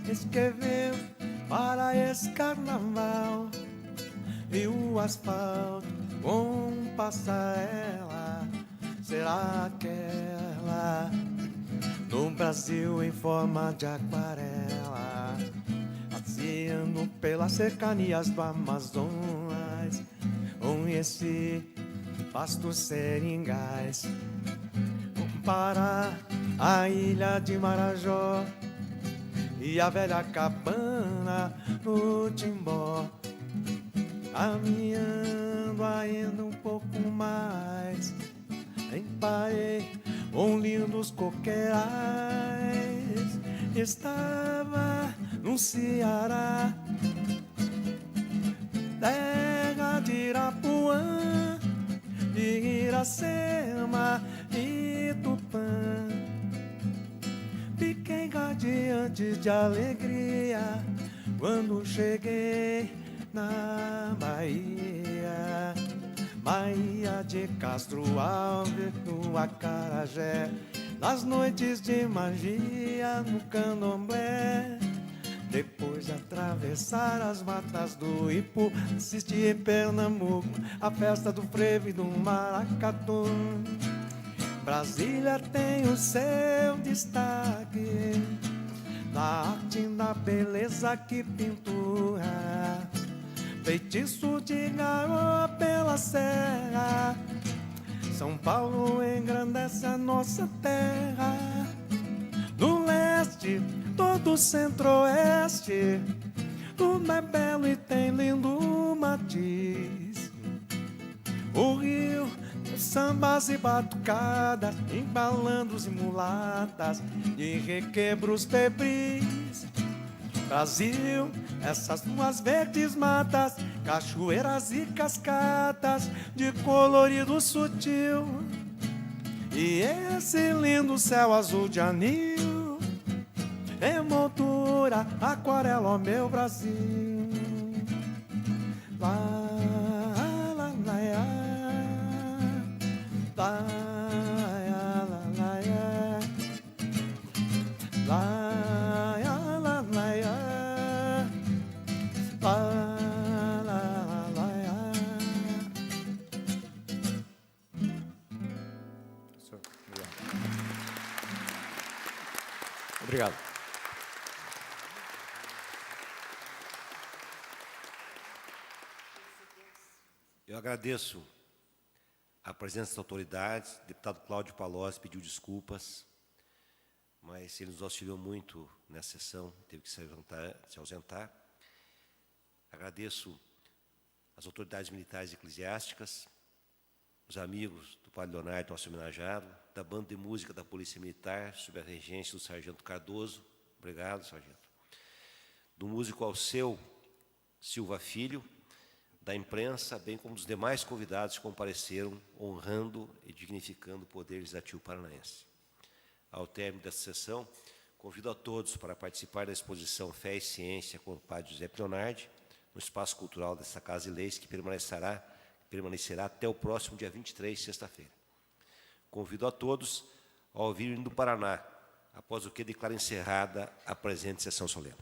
escreveu para esse carnaval. E o asfalto com passarela, será aquela no Brasil em forma de aquarela, passeando pelas cercanias do Amazonas, conheci vastos seringais, para a ilha de Marajó e a velha cabana no Timbó. Caminhando ainda um pouco mais, emparei com lindos coqueirais. Estava no Ceará, terra de Irapuã, de Iracema e Tupã. Fiquei radiante de alegria quando cheguei na Bahia, Bahia de Castro Alves, no Acarajé, nas noites de magia no Candomblé. Depois de atravessar as matas do Ipu, assisti em Pernambuco a festa do frevo e do maracatu. Brasília tem o seu destaque na arte e na beleza que pintura, feitiço de garoa pela serra. São Paulo engrandece a nossa terra. No leste, todo o centro-oeste, tudo é belo e tem lindo matiz. O Rio, sambas e batucadas, embalandos e mulatas, de requebros febris. Brasil, essas ruas verdes matas, cachoeiras e cascatas, de colorido sutil. E esse lindo céu azul de anil, emoldura, aquarela, ó meu Brasil. Lá, lá, lá, lá, lá, lá, lá, lá. Obrigado. Eu agradeço a presença das autoridades. O deputado Cláudio Palocci pediu desculpas, mas ele nos auxiliou muito nessa sessão, teve que se ausentar. Agradeço as autoridades militares e eclesiásticas, os amigos do Padre Leonardo, nosso homenageado, da Banda de Música da Polícia Militar, sob a regência do Sargento Cardoso. Obrigado, Sargento. Do músico Alceu Silva Filho, da imprensa, bem como dos demais convidados que compareceram, honrando e dignificando o Poder Legislativo Paranaense. Ao término desta sessão, convido a todos para participar da exposição Fé e Ciência com o Padre José Leonardi, no Espaço Cultural desta Casa de Leis, que permanecerá até o próximo dia 23, sexta-feira. Convido a todos a ouvir o hino do Paraná, após o que declaro encerrada a presente sessão solene.